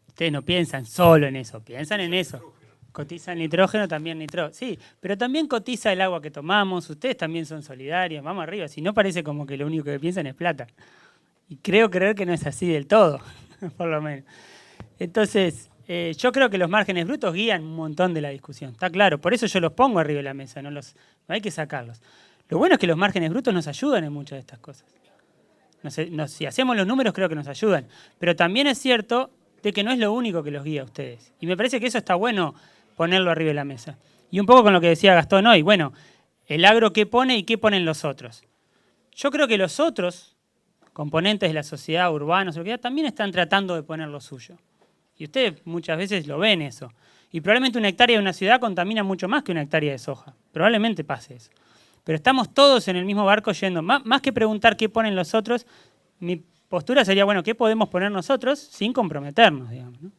Ustedes no piensan solo en eso, piensan en eso. Cotiza el nitrógeno, también nitrógeno. Sí, pero también cotiza el agua que tomamos, ustedes también son solidarios, vamos arriba. Si no, parece como que lo único que piensan es plata. Y creo creer que no es así del todo, por lo menos. Entonces, yo creo que los márgenes brutos guían un montón de la discusión, está claro. Por eso yo los pongo arriba de la mesa, no hay que sacarlos. Lo bueno es que los márgenes brutos nos ayudan en muchas de estas cosas. Si hacemos los números, creo que nos ayudan. Pero también es cierto de que no es lo único que los guía a ustedes. Y me parece que eso está bueno ponerlo arriba de la mesa. Y un poco con lo que decía Gastón hoy, bueno, el agro qué pone y qué ponen los otros. Yo creo que los otros componentes de la sociedad, urbanos, también están tratando de poner lo suyo. Y ustedes muchas veces lo ven eso. Y probablemente una hectárea de una ciudad contamina mucho más que una hectárea de soja. Probablemente pase eso. Pero estamos todos en el mismo barco yendo. Más que preguntar qué ponen los otros, mi postura sería, bueno, ¿qué podemos poner nosotros sin comprometernos, digamos, ¿no?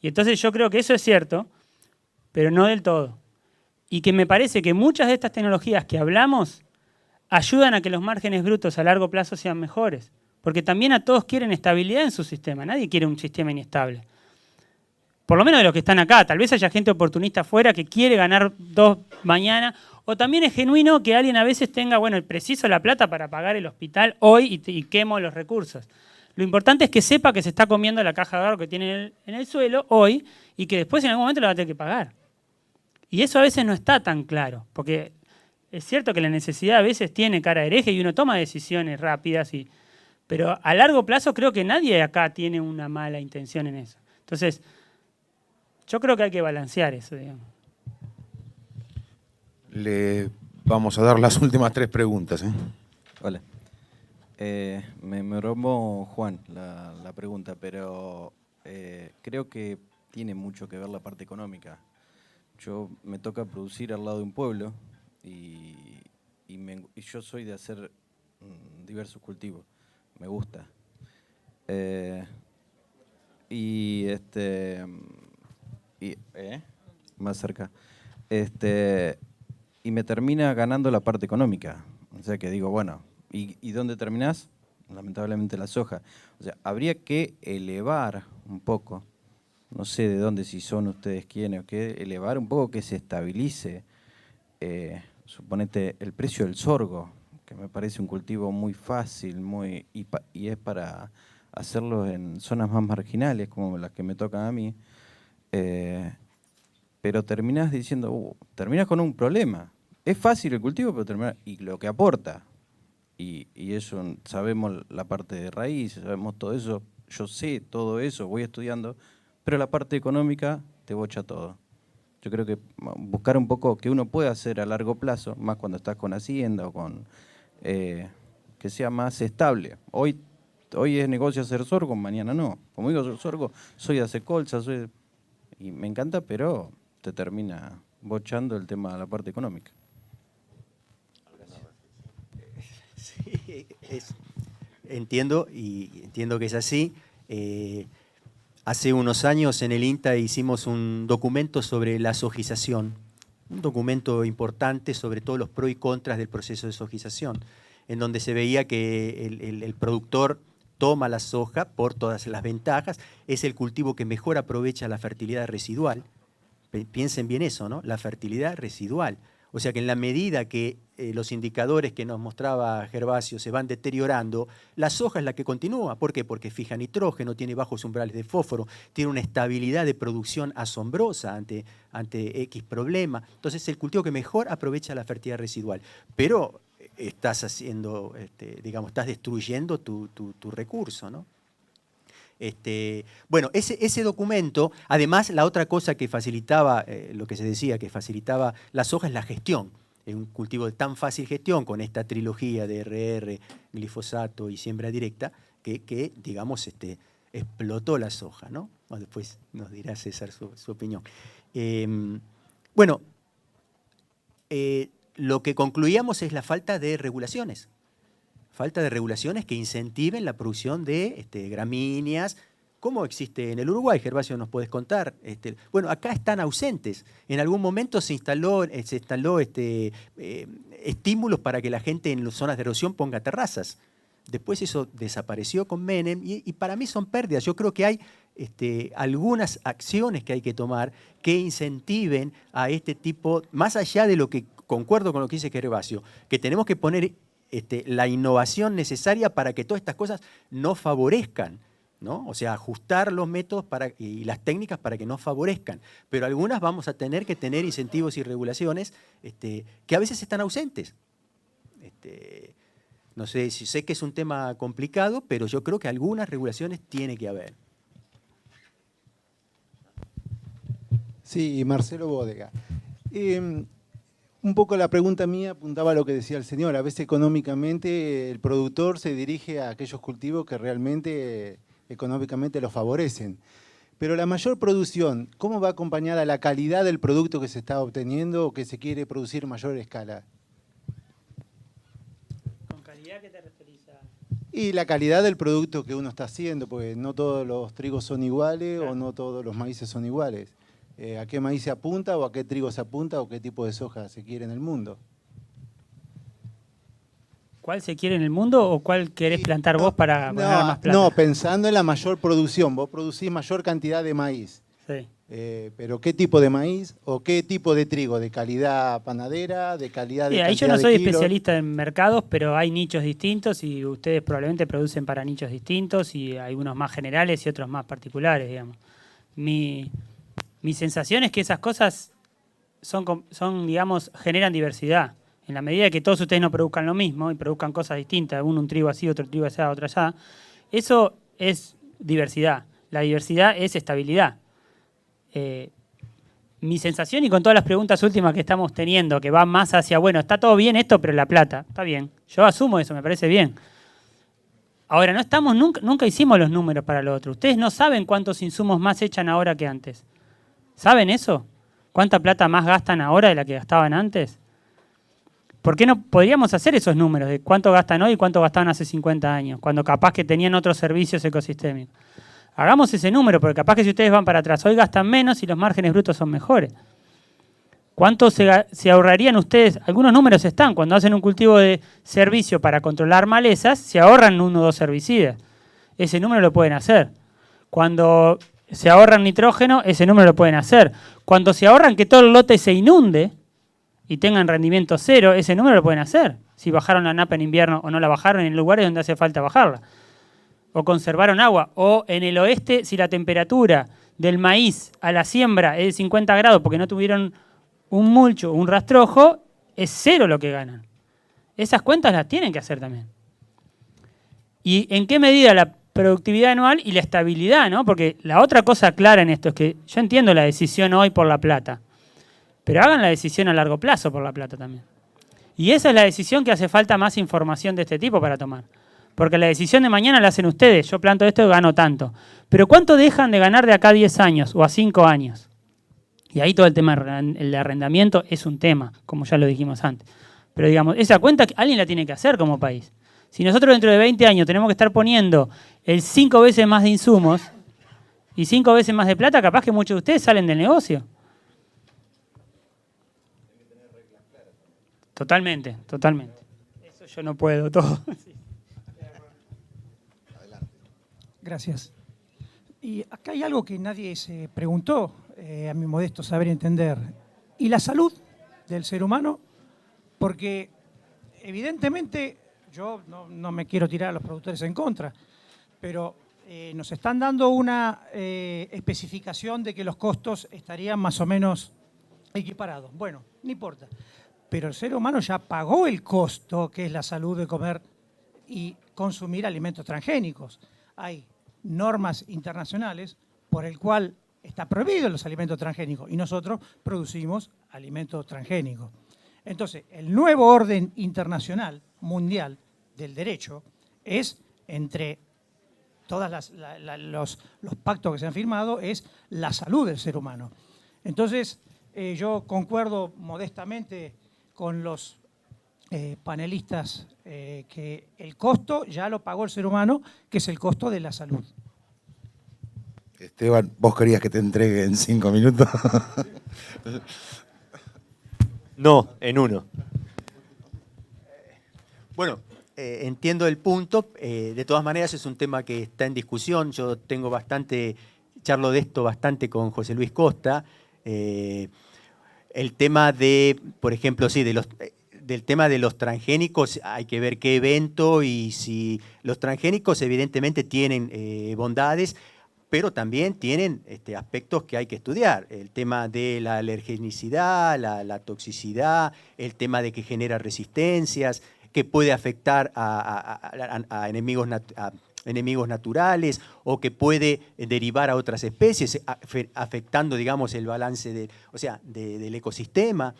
Y entonces yo creo que eso es cierto, pero no del todo. Y que me parece que muchas de estas tecnologías que hablamos ayudan a que los márgenes brutos a largo plazo sean mejores. Porque también a todos quieren estabilidad en su sistema. Nadie quiere un sistema inestable. Por lo menos de los que están acá. Tal vez haya gente oportunista afuera que quiere ganar 2 mañana. O también es genuino que alguien a veces tenga, bueno, el preciso la plata para pagar el hospital hoy y quemo los recursos. Lo importante es que sepa que se está comiendo la caja de ahorro que tiene en el suelo hoy y que después en algún momento lo va a tener que pagar. Y eso a veces no está tan claro. Porque es cierto que la necesidad a veces tiene cara de hereje y uno toma decisiones rápidas. Pero a largo plazo creo que nadie acá tiene una mala intención en eso. Entonces, yo creo que hay que balancear eso, digamos. Le vamos a dar las últimas 3 preguntas. Hola. Me robó Juan la pregunta, pero creo que tiene mucho que ver la parte económica. Me toca producir al lado de un pueblo y yo soy de hacer diversos cultivos. Me gusta. Más cerca. Y me termina ganando la parte económica. O sea que digo, bueno, ¿y dónde terminás? Lamentablemente la soja. O sea, habría que elevar un poco, no sé de dónde, si son ustedes quienes o qué, elevar un poco que se estabilice, suponete, el precio del sorgo, que me parece un cultivo muy fácil, y es para hacerlo en zonas más marginales, como las que me tocan a mí, pero terminás diciendo, terminás con un problema. Es fácil el cultivo, pero terminás, y lo que aporta, y eso, sabemos la parte de raíz, sabemos todo eso, yo sé todo eso, voy estudiando, pero la parte económica te bocha todo. Yo creo que buscar un poco que uno pueda hacer a largo plazo, más cuando estás con Hacienda o con que sea más estable. Hoy es negocio hacer sorgo, mañana no. Como digo, hacer sorgo, soy de hacer colza, y me encanta, pero te termina bochando el tema de la parte económica. Sí, entiendo que es así. Hace unos años en el INTA hicimos un documento sobre la sojización, un documento importante sobre todos los pros y contras del proceso de sojización, en donde se veía que el productor toma la soja por todas las ventajas, es el cultivo que mejor aprovecha la fertilidad residual. Piensen bien eso, ¿no? La fertilidad residual. O sea que en la medida que los indicadores que nos mostraba Gervasio se van deteriorando, la soja es la que continúa. ¿Por qué? Porque fija nitrógeno, tiene bajos umbrales de fósforo, tiene una estabilidad de producción asombrosa ante X problema. Entonces es el cultivo que mejor aprovecha la fertilidad residual. Pero estás haciendo, digamos, estás destruyendo tu recurso, ¿no? Bueno, ese documento, además la otra cosa que facilitaba, lo que se decía, que facilitaba la soja es la gestión. Es un cultivo de tan fácil gestión con esta trilogía de RR, glifosato y siembra directa, que digamos, explotó la soja, ¿no? Después nos dirá César su opinión. Bueno, lo que concluíamos es la falta de regulaciones. Falta de regulaciones que incentiven la producción de gramíneas, como existe en el Uruguay. Gervasio, ¿nos puedes contar? Bueno, acá están ausentes. En algún momento se instaló estímulos para que la gente en las zonas de erosión ponga terrazas. Después eso desapareció con Menem y para mí son pérdidas. Yo creo que hay algunas acciones que hay que tomar que incentiven a este tipo, más allá de lo que concuerdo con lo que dice Gervasio, que tenemos que poner la innovación necesaria para que todas estas cosas no favorezcan, ¿no? O sea, ajustar los métodos y las técnicas para que no favorezcan. Pero algunas vamos a tener que tener incentivos y regulaciones que a veces están ausentes. No sé, sé que es un tema complicado, pero yo creo que algunas regulaciones tiene que haber. Sí, Marcelo Bodega. Un poco la pregunta mía apuntaba a lo que decía el señor. A veces económicamente el productor se dirige a aquellos cultivos que realmente económicamente los favorecen. Pero la mayor producción, ¿cómo va acompañada la calidad del producto que se está obteniendo o que se quiere producir en mayor escala? ¿Con calidad qué te referís a? Y la calidad del producto que uno está haciendo, porque no todos los trigos son iguales, claro, o no todos los maíces son iguales. ¿A qué maíz se apunta o a qué trigo se apunta o qué tipo de soja se quiere en el mundo? ¿Cuál se quiere en el mundo o cuál querés plantar vos para ganar más plata? No, pensando en la mayor producción. Vos producís mayor cantidad de maíz. Sí. Pero ¿qué tipo de maíz o qué tipo de trigo? ¿De calidad panadera? ¿De calidad de ahí yo no soy especialista en mercados, pero hay nichos distintos y ustedes probablemente producen para nichos distintos y hay unos más generales y otros más particulares, digamos. Mi sensación es que esas cosas son, digamos, generan diversidad. En la medida que todos ustedes no produzcan lo mismo y produzcan cosas distintas, un trigo así, otro trigo allá, otro allá, eso es diversidad. La diversidad es estabilidad. Mi sensación, y con todas las preguntas últimas que estamos teniendo, que van más hacia, bueno, está todo bien esto, pero la plata, está bien. Yo asumo eso, me parece bien. Ahora, nunca hicimos los números para lo otro. Ustedes no saben cuántos insumos más echan ahora que antes. ¿Saben eso? ¿Cuánta plata más gastan ahora de la que gastaban antes? ¿Por qué no podríamos hacer esos números de cuánto gastan hoy y cuánto gastaban hace 50 años, cuando capaz que tenían otros servicios ecosistémicos? Hagamos ese número, porque capaz que si ustedes van para atrás, hoy gastan menos y los márgenes brutos son mejores. ¿Cuánto se ahorrarían ustedes? Algunos números están. Cuando hacen un cultivo de servicio para controlar malezas, se ahorran 1 o 2 herbicidas. Ese número lo pueden hacer. Cuando se ahorran nitrógeno, ese número lo pueden hacer. Cuando se ahorran que todo el lote se inunde y tengan rendimiento 0, ese número lo pueden hacer. Si bajaron la napa en invierno o no la bajaron en lugares donde hace falta bajarla. O conservaron agua. O en el oeste, si la temperatura del maíz a la siembra es de 50 grados porque no tuvieron un mulcho, un rastrojo, es 0 lo que ganan. Esas cuentas las tienen que hacer también. ¿Y en qué medida la productividad anual y la estabilidad, ¿no? Porque la otra cosa clara en esto es que yo entiendo la decisión hoy por la plata, pero hagan la decisión a largo plazo por la plata también. Y esa es la decisión que hace falta más información de este tipo para tomar. Porque la decisión de mañana la hacen ustedes. Yo planto esto y gano tanto. Pero ¿cuánto dejan de ganar de acá a 10 años o a 5 años? Y ahí todo el tema del arrendamiento es un tema, como ya lo dijimos antes. Pero digamos, esa cuenta alguien la tiene que hacer como país. Si nosotros dentro de 20 años tenemos que estar poniendo el 5 veces más de insumos y 5 veces más de plata, capaz que muchos de ustedes salen del negocio. Totalmente, totalmente. Eso yo no puedo todo. Gracias. Y acá hay algo que nadie se preguntó, a mi modesto saber y entender. ¿Y la salud del ser humano? Porque evidentemente, yo no me quiero tirar a los productores en contra, pero nos están dando una especificación de que los costos estarían más o menos equiparados. Bueno, no importa. Pero el ser humano ya pagó el costo que es la salud de comer y consumir alimentos transgénicos. Hay normas internacionales por el cual está prohibido los alimentos transgénicos y nosotros producimos alimentos transgénicos. Entonces, el nuevo orden internacional mundial del derecho es, entre todos los pactos que se han firmado, es la salud del ser humano. Entonces, yo concuerdo modestamente con los panelistas que el costo ya lo pagó el ser humano, que es el costo de la salud. Esteban, ¿vos querías que te entregue en 5 minutos? No, en 1. Bueno, entiendo el punto. De todas maneras es un tema que está en discusión. Yo charlo de esto bastante con José Luis Costa. El tema de, por ejemplo, sí, del tema de los transgénicos, hay que ver qué evento y si los transgénicos evidentemente tienen bondades, pero también tienen aspectos que hay que estudiar. El tema de la alergenicidad, la toxicidad, el tema de que genera resistencias, que puede afectar a enemigos naturales o que puede derivar a otras especies, afectando, digamos, el balance del ecosistema.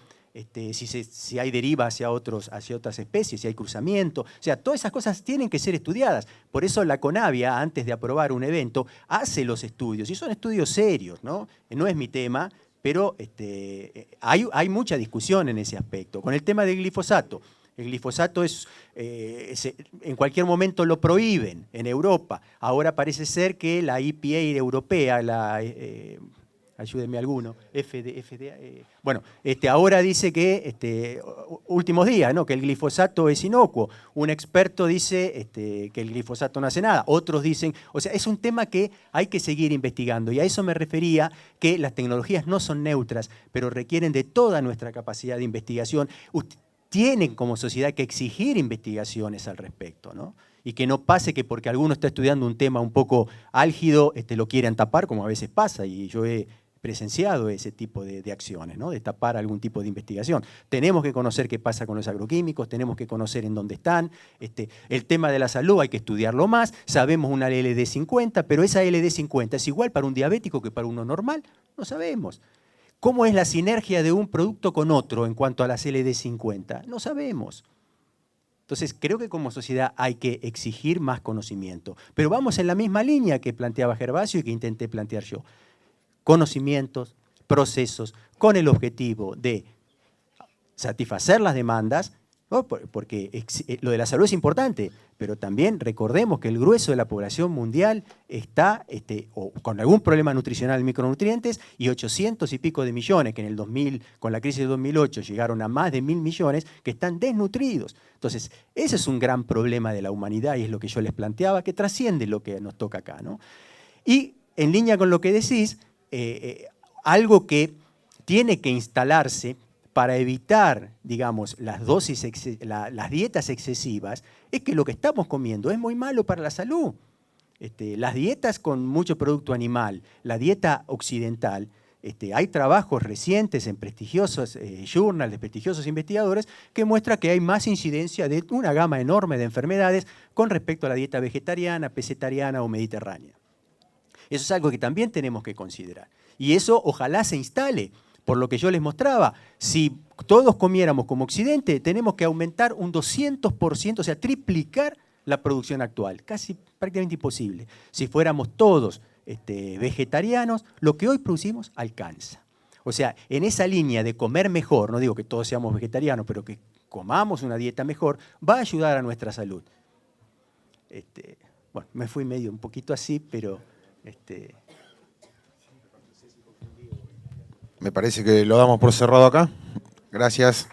Si hay deriva hacia otras especies, si hay cruzamiento. O sea, todas esas cosas tienen que ser estudiadas. Por eso la CONAVIA, antes de aprobar un evento, hace los estudios. Y son estudios serios, ¿no? No es mi tema, pero hay mucha discusión en ese aspecto. Con el tema del glifosato. El glifosato en cualquier momento lo prohíben en Europa. Ahora parece ser que la EPA europea, ayúdenme alguno, FDA, bueno, ahora dice que, últimos días, ¿no?, que el glifosato es inocuo. Un experto dice que el glifosato no hace nada. Otros dicen, o sea, es un tema que hay que seguir investigando. Y a eso me refería, que las tecnologías no son neutras, pero requieren de toda nuestra capacidad de investigación. Tienen como sociedad que exigir investigaciones al respecto, ¿no? Y que no pase que porque alguno está estudiando un tema un poco álgido, lo quieran tapar, como a veces pasa, y yo he presenciado ese tipo de acciones, ¿no?, de tapar algún tipo de investigación. Tenemos que conocer qué pasa con los agroquímicos, tenemos que conocer en dónde están. El tema de la salud hay que estudiarlo más. Sabemos una LD50, pero esa LD50 es igual para un diabético que para uno normal. No sabemos. ¿Cómo es la sinergia de un producto con otro en cuanto a las LD50? No sabemos. Entonces, creo que como sociedad hay que exigir más conocimiento. Pero vamos en la misma línea que planteaba Gervasio y que intenté plantear yo. Conocimientos, procesos, con el objetivo de satisfacer las demandas, ¿no? Porque lo de la salud es importante, pero también recordemos que el grueso de la población mundial está o con algún problema nutricional, micronutrientes, y 800 y pico de millones, que en el 2000, con la crisis de 2008, llegaron a más de 1.000 millones, que están desnutridos. Entonces, ese es un gran problema de la humanidad, y es lo que yo les planteaba, que trasciende lo que nos toca acá, ¿no? Y en línea con lo que decís, algo que tiene que instalarse para evitar, digamos, las dietas excesivas, es que lo que estamos comiendo es muy malo para la salud. Las dietas con mucho producto animal, la dieta occidental, hay trabajos recientes en prestigiosos journals de prestigiosos investigadores que muestran que hay más incidencia de una gama enorme de enfermedades con respecto a la dieta vegetariana, pescetariana o mediterránea. Eso es algo que también tenemos que considerar. Y eso ojalá se instale. Por lo que yo les mostraba, si todos comiéramos como Occidente, tenemos que aumentar un 200%, o sea, triplicar la producción actual. Casi prácticamente imposible. Si fuéramos todos vegetarianos, lo que hoy producimos alcanza. O sea, en esa línea de comer mejor, no digo que todos seamos vegetarianos, pero que comamos una dieta mejor, va a ayudar a nuestra salud. Bueno, me fui medio un poquito así, pero... Me parece que lo damos por cerrado acá. Gracias.